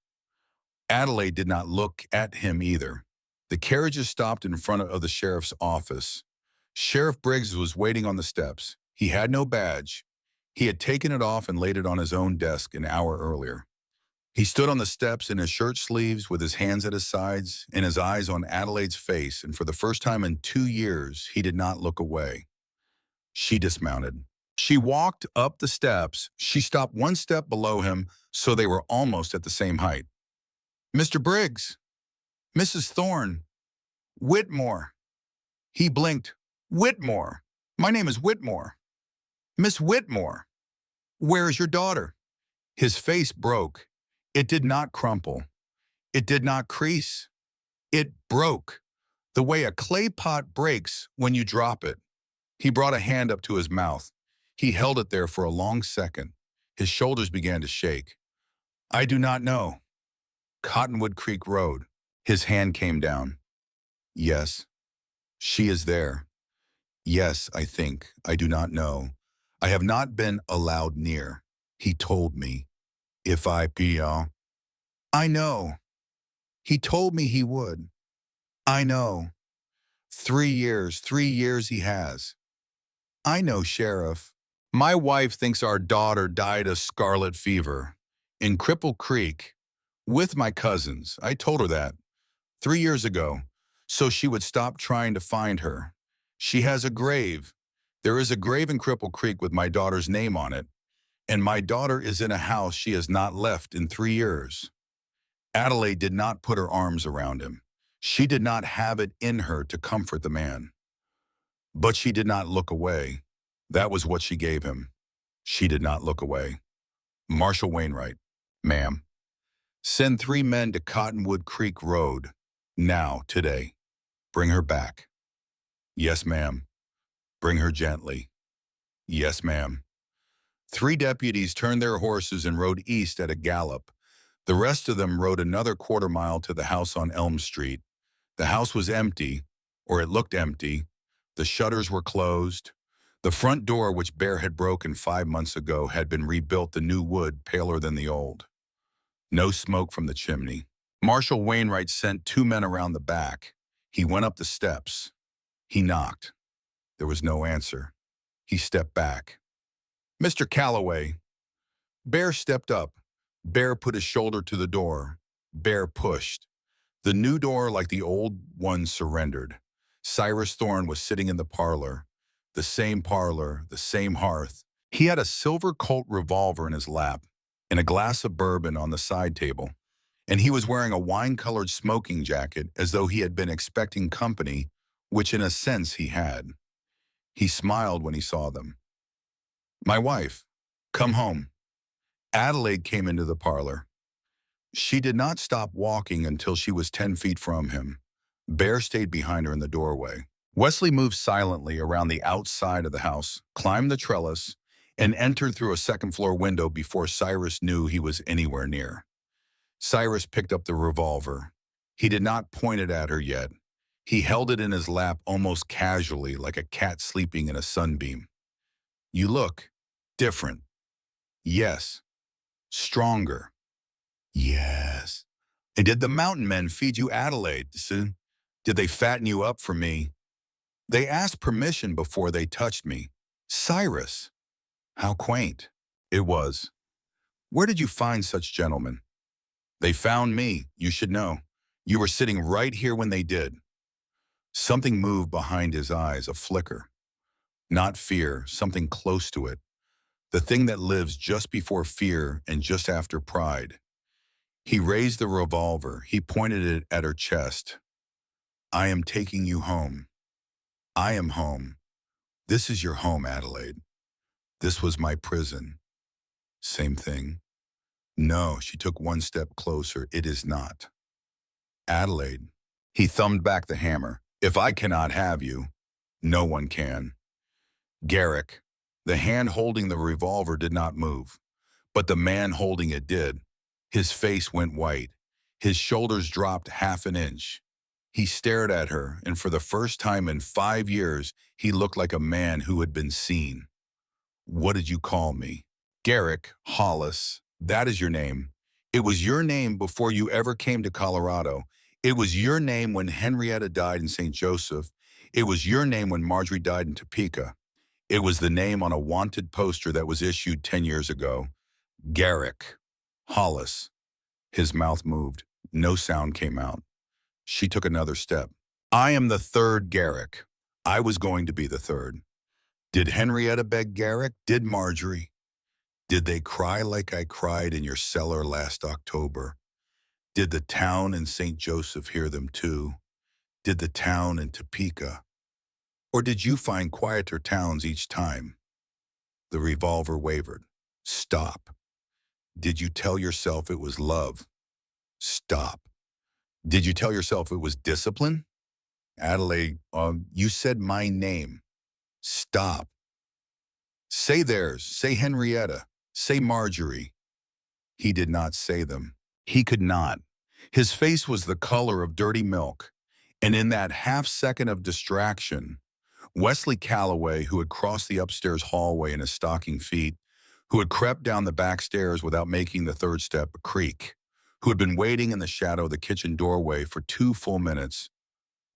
Adelaide did not look at him either. The carriages stopped in front of the sheriff's office. Sheriff Briggs was waiting on the steps. He had no badge. He had taken it off and laid it on his own desk an hour earlier. He stood on the steps in his shirt sleeves with his hands at his sides and his eyes on Adelaide's face, and for the first time in 2 years, he did not look away. She dismounted. She walked up the steps. She stopped 1 step below him, so they were almost at the same height. "Mr. Briggs, Mrs. Thorne, Whitmore." He blinked. "Whitmore. My name is Whitmore. Miss Whitmore, where is your daughter?" His face broke. It did not crumple. It did not crease. It broke, the way a clay pot breaks when you drop it. He brought a hand up to his mouth. He held it there for a long second. His shoulders began to shake. "I do not know." Cottonwood Creek Road. His hand came down. "Yes, she is there. Yes, I think. I do not know. I have not been allowed near. He told me. If I P.O. I know. He told me he would. I know. 3 years he has. I know, Sheriff. My wife thinks our daughter died of scarlet fever in Cripple Creek with my cousins. I told her that 3 years ago, so she would stop trying to find her. She has a grave. There is a grave in Cripple Creek with my daughter's name on it, and my daughter is in a house she has not left in 3 years. Adelaide did not put her arms around him. She did not have it in her to comfort the man. But she did not look away. That was what she gave him. She did not look away. Marshal Wainwright. "Ma'am, send 3 men to Cottonwood Creek Road. Now, today. Bring her back." "Yes, ma'am." "Bring her gently." "Yes, ma'am." 3 deputies turned their horses and rode east at a gallop. The rest of them rode another quarter-mile to the house on Elm Street. The house was empty, or it looked empty. The shutters were closed. The front door, which Bear had broken 5 months ago, had been rebuilt, the new wood paler than the old. No smoke from the chimney. Marshal Wainwright sent 2 men around the back. He went up the steps. He knocked. There was no answer. He stepped back. "Mr. Calloway." Bear stepped up. Bear put his shoulder to the door. Bear pushed. The new door, like the old one, surrendered. Cyrus Thorne was sitting in the parlor. The same hearth. He had a silver Colt revolver in his lap and a glass of bourbon on the side table, and he was wearing a wine-colored smoking jacket as though he had been expecting company, which in a sense he had. He smiled when he saw them. "My wife, come home." Adelaide came into the parlor. She did not stop walking until she was 10 feet from him. Bear stayed behind her in the doorway. Wesley moved silently around the outside of the house, climbed the trellis, and entered through a second-floor window before Cyrus knew he was anywhere near. Cyrus picked up the revolver. He did not point it at her yet. He held it in his lap almost casually, like a cat sleeping in a sunbeam. "You look different." "Yes." "Stronger." "Yes." "And did the mountain men feed you Adelaide? Did they fatten you up for me?" "They asked permission before they touched me." "Cyrus." How quaint. It was. Where did you find such gentlemen? They found me, you should know. You were sitting right here when they did. Something moved behind his eyes, a flicker. Not fear, something close to it. The thing that lives just before fear and just after pride. He raised the revolver. He pointed it at her chest. I am taking you home. I am home. This is your home, Adelaide. This was my prison. Same thing. No, she took one step closer. It is not. Adelaide. He thumbed back the hammer. If I cannot have you, no one can. Garrick. The hand holding the revolver did not move, but the man holding it did. His face went white. His shoulders dropped half an inch. He stared at her, and for the first time in 5 years, he looked like a man who had been seen. What did you call me? Garrick Hollis. That is your name. It was your name before you ever came to Colorado. It was your name when Henrietta died in St. Joseph. It was your name when Marjorie died in Topeka. It was the name on a wanted poster that was issued 10 years ago. Garrick Hollis. His mouth moved. No sound came out. She took another step. I am the third Garrick. I was going to be the third. Did Henrietta beg Garrick? Did Marjorie? Did they cry like I cried in your cellar last October? Did the town in St. Joseph hear them too? Did the town in Topeka? Or did you find quieter towns each time? The revolver wavered. Stop. Did you tell yourself it was love? Stop. Did you tell yourself it was discipline? Adelaide, you said my name. Stop. Say theirs. Say Henrietta. Say Marjorie. He did not say them. He could not. His face was the color of dirty milk. And in that half second of distraction, Wesley Calloway, who had crossed the upstairs hallway in his stocking feet, who had crept down the back stairs without making the third step a creak, who had been waiting in the shadow of the kitchen doorway for 2 full minutes,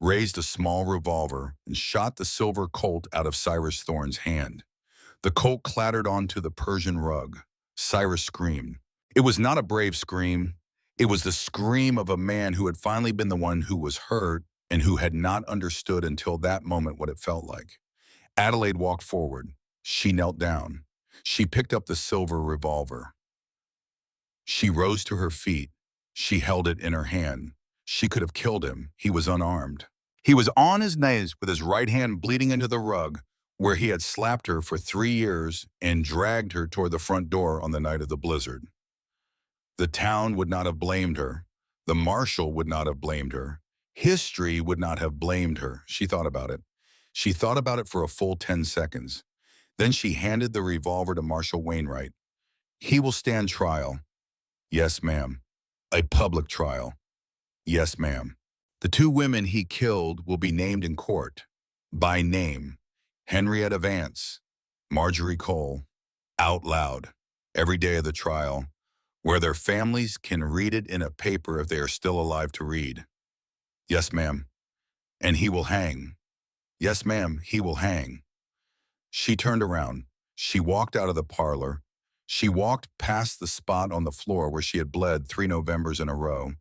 raised a small revolver and shot the silver Colt out of Cyrus Thorne's hand. The Colt clattered onto the Persian rug. Cyrus screamed. It was not a brave scream. It was the scream of a man who had finally been the one who was hurt and who had not understood until that moment what it felt like. Adelaide walked forward. She knelt down. She picked up the silver revolver. She rose to her feet. She held it in her hand. She could have killed him. He was unarmed. He was on his knees with his right hand bleeding into the rug where he had slapped her for 3 years and dragged her toward the front door on the night of the blizzard. The town would not have blamed her. The marshal would not have blamed her. History would not have blamed her. She thought about it. She thought about it for a full 10 seconds. Then she handed the revolver to Marshal Wainwright. He will stand trial. Yes, ma'am. A public trial. Yes, ma'am. The 2 women he killed will be named in court. By name. Henrietta Vance. Marjorie Cole. Out loud. Every day of the trial. Where their families can read it in a paper if they are still alive to read. Yes, ma'am. And he will hang. Yes, ma'am, he will hang. She turned around. She walked out of the parlor. She walked past the spot on the floor where she had bled 3 Novembers in a row.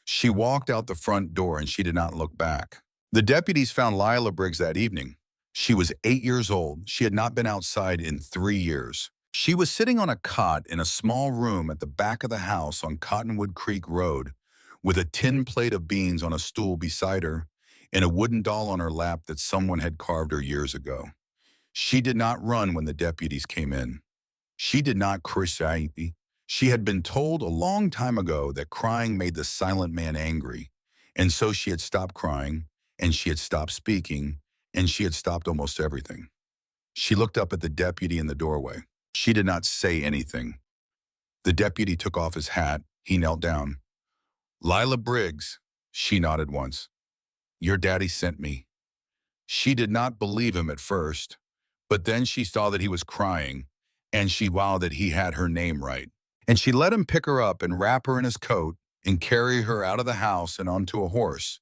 She walked out the front door and she did not look back. The deputies found Lila Briggs that evening. She was 8 years old. She had not been outside in 3 years. She was sitting on a cot in a small room at the back of the house on Cottonwood Creek Road, with a tin plate of beans on a stool beside her and a wooden doll on her lap that someone had carved her years ago. She did not run when the deputies came in. She did not cry. She had been told a long time ago that crying made the silent man angry, and so she had stopped crying, and she had stopped speaking, and she had stopped almost everything. She looked up at the deputy in the doorway. She did not say anything. The deputy took off his hat. He knelt down. Lila Briggs, she nodded once. Your daddy sent me. She did not believe him at first, but then she saw that he was crying, and she vowed that he had her name right. And she let him pick her up and wrap her in his coat and carry her out of the house and onto a horse.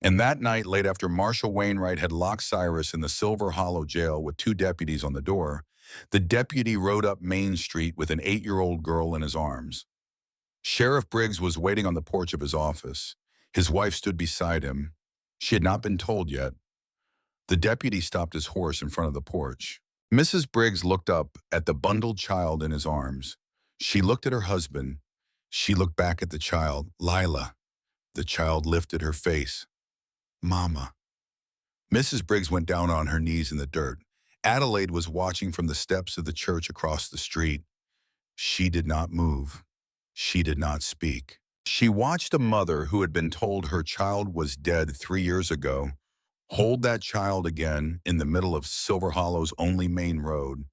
And that night, late after Marshal Wainwright had locked Cyrus in the Silver Hollow jail with 2 deputies on the door, the deputy rode up Main Street with an 8-year-old girl in his arms. Sheriff Briggs was waiting on the porch of his office. His wife stood beside him. She had not been told yet. The deputy stopped his horse in front of the porch. Mrs. Briggs looked up at the bundled child in his arms. She looked at her husband. She looked back at the child. Lila. The child lifted her face. Mama. Mrs. Briggs went down on her knees in the dirt. Adelaide was watching from the steps of the church across the street. She did not move. She did not speak. She watched a mother who had been told her child was dead 3 years ago hold that child again in the middle of Silver Hollow's only main road,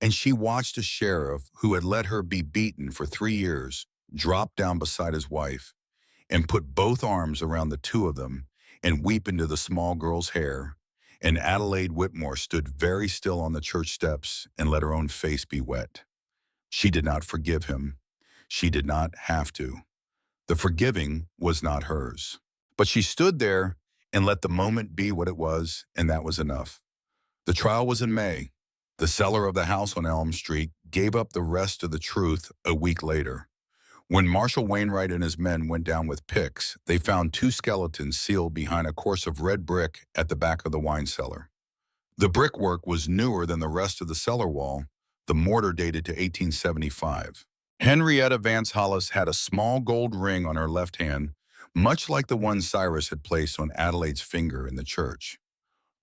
and she watched a sheriff who had let her be beaten for 3 years drop down beside his wife and put both arms around the two of them and weep into the small girl's hair. And Adelaide Whitmore stood very still on the church steps and let her own face be wet. She did not forgive him. She did not have to. The forgiving was not hers. But she stood there and let the moment be what it was, and that was enough. The trial was in May. The seller of the house on Elm Street gave up the rest of the truth a week later. When Marshal Wainwright and his men went down with picks, they found 2 skeletons sealed behind a course of red brick at the back of the wine cellar. The brickwork was newer than the rest of the cellar wall. The mortar dated to 1875. Henrietta Vance Hollis had a small gold ring on her left hand, much like the one Cyrus had placed on Adelaide's finger in the church.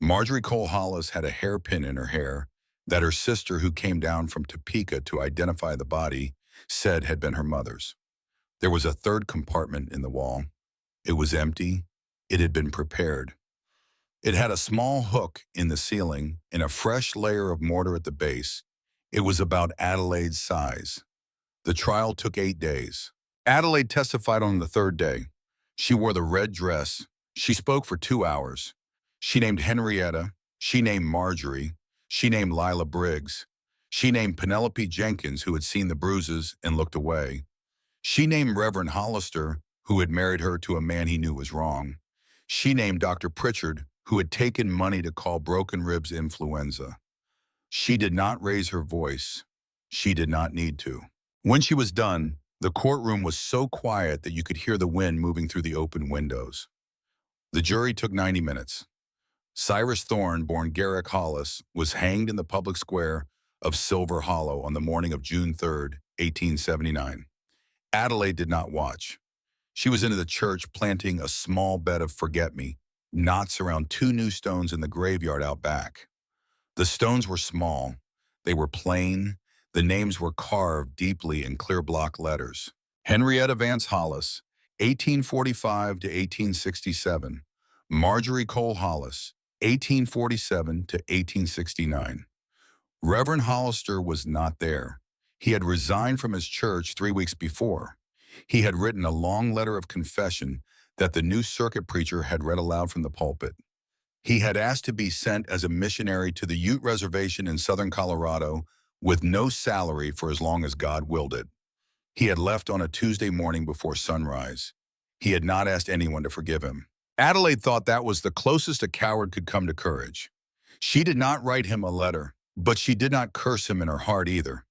Marjorie Cole Hollis had a hairpin in her hair that her sister, who came down from Topeka to identify the body, said had been her mother's. There was a third compartment in the wall. It was empty. It had been prepared. It had a small hook in the ceiling and a fresh layer of mortar at the base. It was about Adelaide's size. The trial took 8 days. Adelaide testified on the 3rd day. She wore the red dress. She spoke for 2 hours. She named Henrietta. She named Marjorie. She named Lila Briggs. She named Penelope Jenkins, who had seen the bruises and looked away. She named Reverend Hollister, who had married her to a man he knew was wrong. She named Dr. Pritchard, who had taken money to call broken ribs influenza. She did not raise her voice. She did not need to. When she was done, the courtroom was so quiet that you could hear the wind moving through the open windows. The jury took 90 minutes. Cyrus Thorne, born Garrick Hollis, was hanged in the public square of Silver Hollow on the morning of June 3rd, 1879. Adelaide did not watch. She was into the church planting a small bed of forget-me, knots around 2 new stones in the graveyard out back. The stones were small. They were plain. The names were carved deeply in clear block letters. Henrietta Vance Hollis, 1845 to 1867. Marjorie Cole Hollis, 1847 to 1869. Reverend Hollister was not there. He had resigned from his church 3 weeks before. He had written a long letter of confession that the new circuit preacher had read aloud from the pulpit. He had asked to be sent as a missionary to the Ute Reservation in southern Colorado with no salary for as long as God willed it. He had left on a Tuesday morning before sunrise. He had not asked anyone to forgive him. Adelaide thought that was the closest a coward could come to courage. She did not write him a letter, but she did not curse him in her heart either.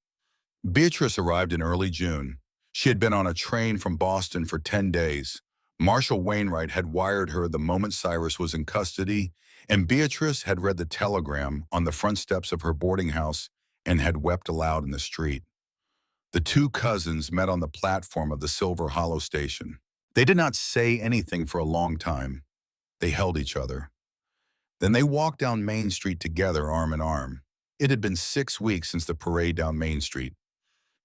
Beatrice arrived in early June. She had been on a train from Boston for 10 days. Marshal Wainwright had wired her the moment Cyrus was in custody, and Beatrice had read the telegram on the front steps of her boarding house and had wept aloud in the street. The 2 cousins met on the platform of the Silver Hollow station. They did not say anything for a long time. They held each other. Then they walked down Main Street together, arm in arm. It had been 6 weeks since the parade down Main Street.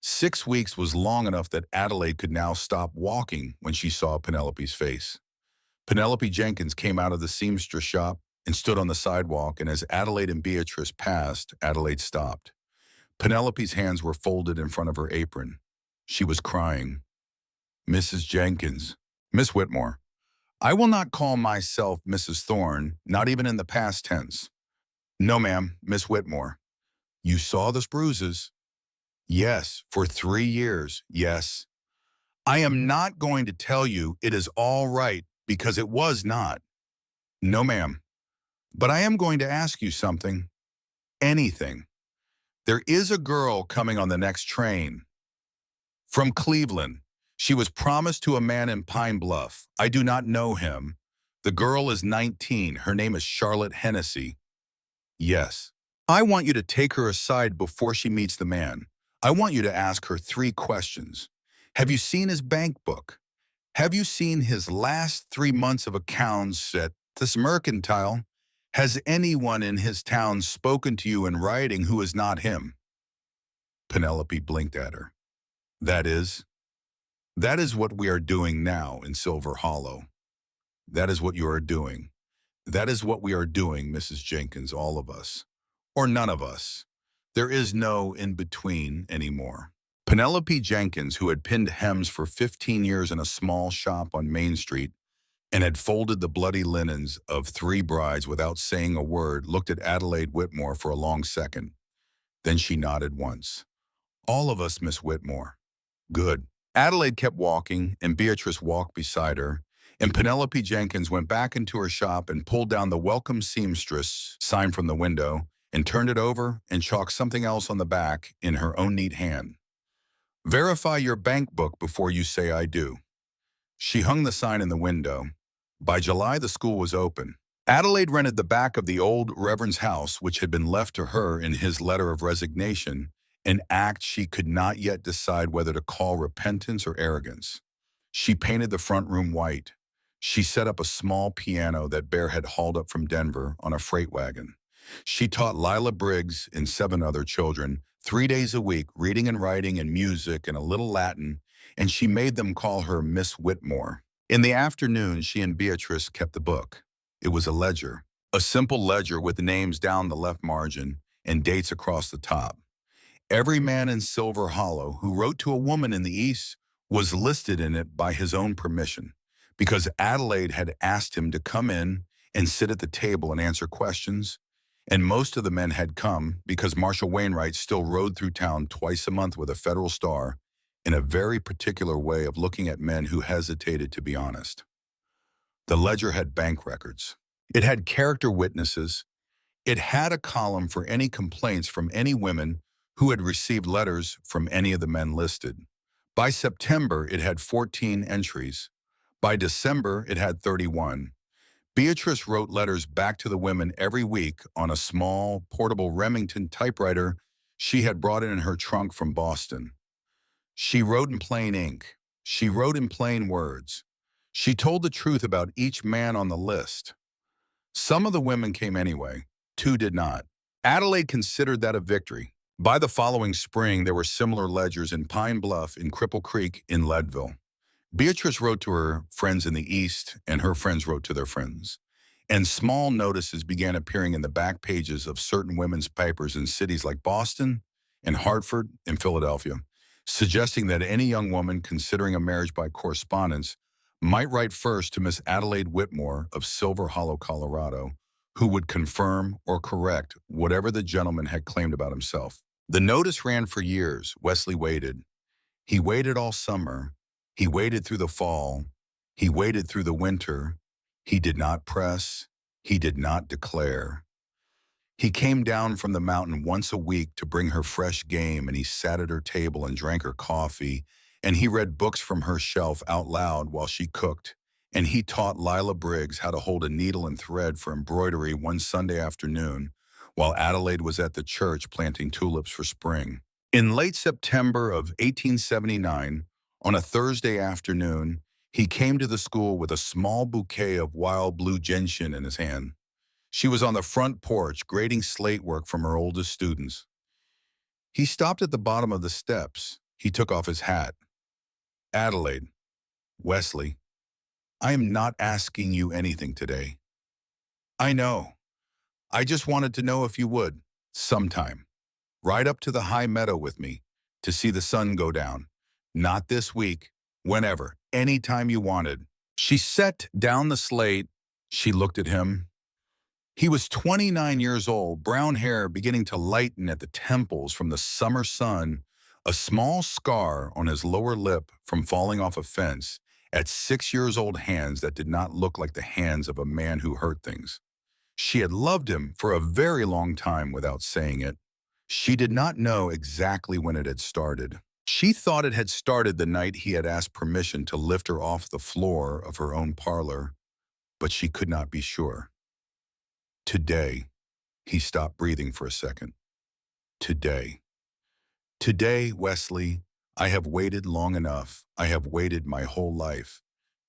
6 weeks was long enough that Adelaide could now stop walking when she saw Penelope's face. Penelope Jenkins came out of the seamstress shop and stood on the sidewalk, and as Adelaide and Beatrice passed, Adelaide stopped. Penelope's hands were folded in front of her apron. She was crying. Mrs. Jenkins, Miss Whitmore, I will not call myself Mrs. Thorne, not even in the past tense. No, ma'am, Miss Whitmore. You saw the bruises? Yes, for 3 years, yes. I am not going to tell you it is all right because it was not. No, ma'am. But I am going to ask you something. Anything. There is a girl coming on the next train. From Cleveland. She was promised to a man in Pine Bluff. I do not know him. The girl is 19. Her name is Charlotte Hennessy. Yes. I want you to take her aside before she meets the man. I want you to ask her 3 questions. Have you seen his bank book? Have you seen his last 3 months of accounts at this mercantile? Has anyone in his town spoken to you in writing who is not him? Penelope blinked at her. That is what we are doing now in Silver Hollow. That is what you are doing. That is what we are doing, Mrs. Jenkins, all of us. Or none of us. There is no in-between anymore. Penelope Jenkins, who had pinned hems for 15 years in a small shop on Main Street and had folded the bloody linens of 3 brides without saying a word, looked at Adelaide Whitmore for a long second. Then she nodded once. All of us, Miss Whitmore. Good. Adelaide kept walking, and Beatrice walked beside her, and Penelope Jenkins went back into her shop and pulled down the welcome seamstress sign from the window and turned it over and chalked something else on the back in her own neat hand. Verify your bank book before you say I do. She hung the sign in the window. By July, the school was open. Adelaide rented the back of the old Reverend's house, which had been left to her in his letter of resignation, an act she could not yet decide whether to call repentance or arrogance. She painted the front room white. She set up a small piano that Bear had hauled up from Denver on a freight wagon. She taught Lila Briggs and 7 other children 3 days a week reading and writing and music and a little Latin, and she made them call her Miss Whitmore. In the afternoon, she and Beatrice kept the book. It was a ledger, a simple ledger with names down the left margin and dates across the top. Every man in Silver Hollow who wrote to a woman in the East was listed in it by his own permission, because Adelaide had asked him to come in and sit at the table and answer questions, and most of the men had come because Marshal Wainwright still rode through town twice a month with a Federal Star in a very particular way of looking at men who hesitated to be honest. The ledger had bank records. It had character witnesses. It had a column for any complaints from any women who had received letters from any of the men listed. By September, it had 14 entries. By December, it had 31. Beatrice wrote letters back to the women every week on a small, portable Remington typewriter she had brought in her trunk from Boston. She wrote in plain ink. She wrote in plain words. She told the truth about each man on the list. Some of the women came anyway. 2 did not. Adelaide considered that a victory. By the following spring, there were similar ledgers in Pine Bluff, in Cripple Creek, in Leadville. Beatrice wrote to her friends in the East, and her friends wrote to their friends. And small notices began appearing in the back pages of certain women's papers in cities like Boston and Hartford and Philadelphia, suggesting that any young woman considering a marriage by correspondence might write first to Miss Adelaide Whitmore of Silver Hollow, Colorado, who would confirm or correct whatever the gentleman had claimed about himself. The notice ran for years. Wesley waited. He waited all summer. He waited through the fall. He waited through the winter. He did not press. He did not declare. He came down from the mountain once a week to bring her fresh game, and he sat at her table and drank her coffee, and he read books from her shelf out loud while she cooked, and he taught Lila Briggs how to hold a needle and thread for embroidery one Sunday afternoon while Adelaide was at the church planting tulips for spring. In late September of 1879, on a Thursday afternoon, he came to the school with a small bouquet of wild blue gentian in his hand. She was on the front porch grading slate work from her oldest students. He stopped at the bottom of the steps. He took off his hat. Adelaide, Wesley, I am not asking you anything today. I know. I just wanted to know if you would, sometime, ride up to the high meadow with me to see the sun go down. Not this week, whenever, anytime you wanted. She set down the slate. She looked at him. He was 29 years old, brown hair beginning to lighten at the temples from the summer sun, a small scar on his lower lip from falling off a fence, At 6 years old, hands that did not look like the hands of a man who hurt things. She had loved him for a very long time without saying it. She did not know exactly when it had started. She thought it had started the night he had asked permission to lift her off the floor of her own parlor, but she could not be sure. Today, he stopped breathing for a second. Today. Today, Wesley, I have waited long enough. I have waited my whole life.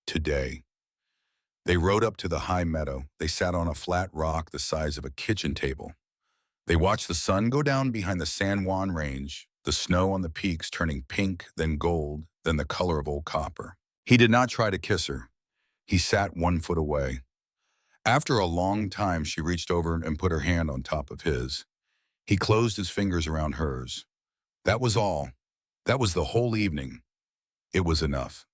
Today. They rode up to the high meadow. They sat on a flat rock the size of a kitchen table. They watched the sun go down behind the San Juan Range, the snow on the peaks turning pink, then gold, then the color of old copper. He did not try to kiss her. He sat 1 foot away. After a long time, she reached over and put her hand on top of his. He closed his fingers around hers. That was all. That was the whole evening. It was enough.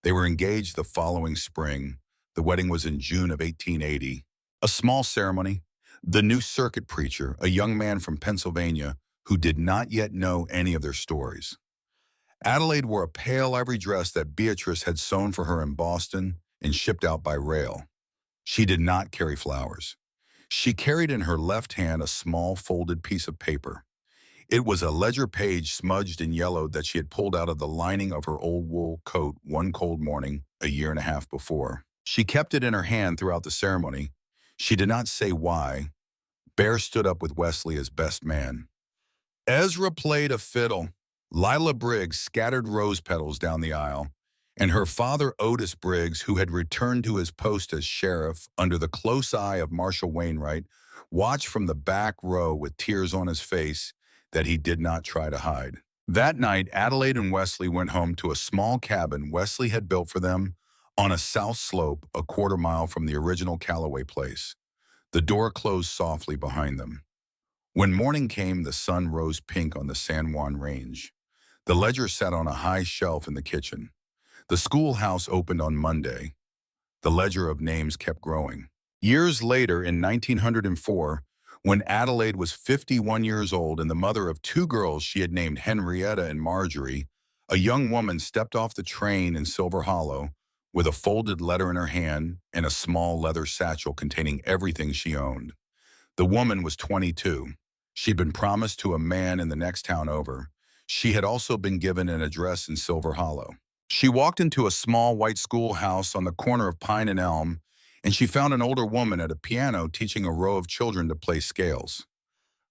They were engaged the following spring. The wedding was in June of 1880. A small ceremony. The new circuit preacher, a young man from Pennsylvania who did not yet know any of their stories. Adelaide wore a pale ivory dress that Beatrice had sewn for her in Boston and shipped out by rail. She did not carry flowers. She carried in her left hand a small folded piece of paper. It was a ledger page smudged and yellowed that she had pulled out of the lining of her old wool coat one cold morning a year and a half before. She kept it in her hand throughout the ceremony. She did not say why. Bear stood up with Wesley as best man. Ezra played a fiddle. Lila Briggs scattered rose petals down the aisle, and her father Otis Briggs, who had returned to his post as sheriff under the close eye of Marshal Wainwright, watched from the back row with tears on his face that he did not try to hide. That night, Adelaide and Wesley went home to a small cabin Wesley had built for them on a south slope a quarter-mile from the original Calloway place. The door closed softly behind them. When morning came, the sun rose pink on the San Juan Range. The ledger sat on a high shelf in the kitchen. The schoolhouse opened on Monday. The ledger of names kept growing. Years later, in 1904, when Adelaide was 51 years old and the mother of 2 girls she had named Henrietta and Marjorie, a young woman stepped off the train in Silver Hollow with a folded letter in her hand and a small leather satchel containing everything she owned. The woman was 22. She'd been promised to a man in the next town over. She had also been given an address in Silver Hollow. She walked into a small white schoolhouse on the corner of Pine and Elm, and she found an older woman at a piano teaching a row of children to play scales.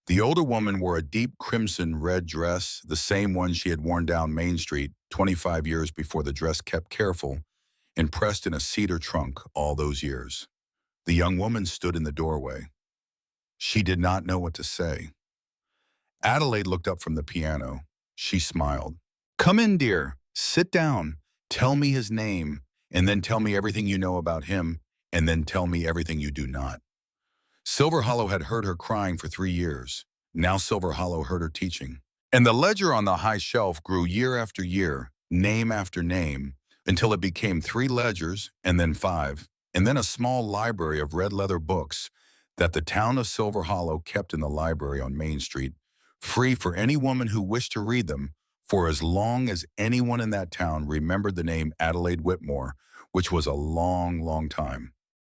The older woman wore a deep crimson red dress, the same one she had worn down Main Street 25 years before the dress kept careful and pressed in a cedar trunk all those years. The young woman stood in the doorway. She did not know what to say. Adelaide looked up from the piano. She smiled. "Come in, dear. Sit down. Tell me his name, and then tell me everything you know about him, and then tell me everything you do not." Silver Hollow had heard her crying for 3 years. Now Silver Hollow heard her teaching. And the ledger on the high shelf grew year after year, name after name, until it became 3 ledgers, and then 5, and then a small library of red leather books that the town of Silver Hollow kept in the library on Main Street, free for any woman who wished to read them, for as long as anyone in that town remembered the name Adelaide Whitmore, which was a long, long time.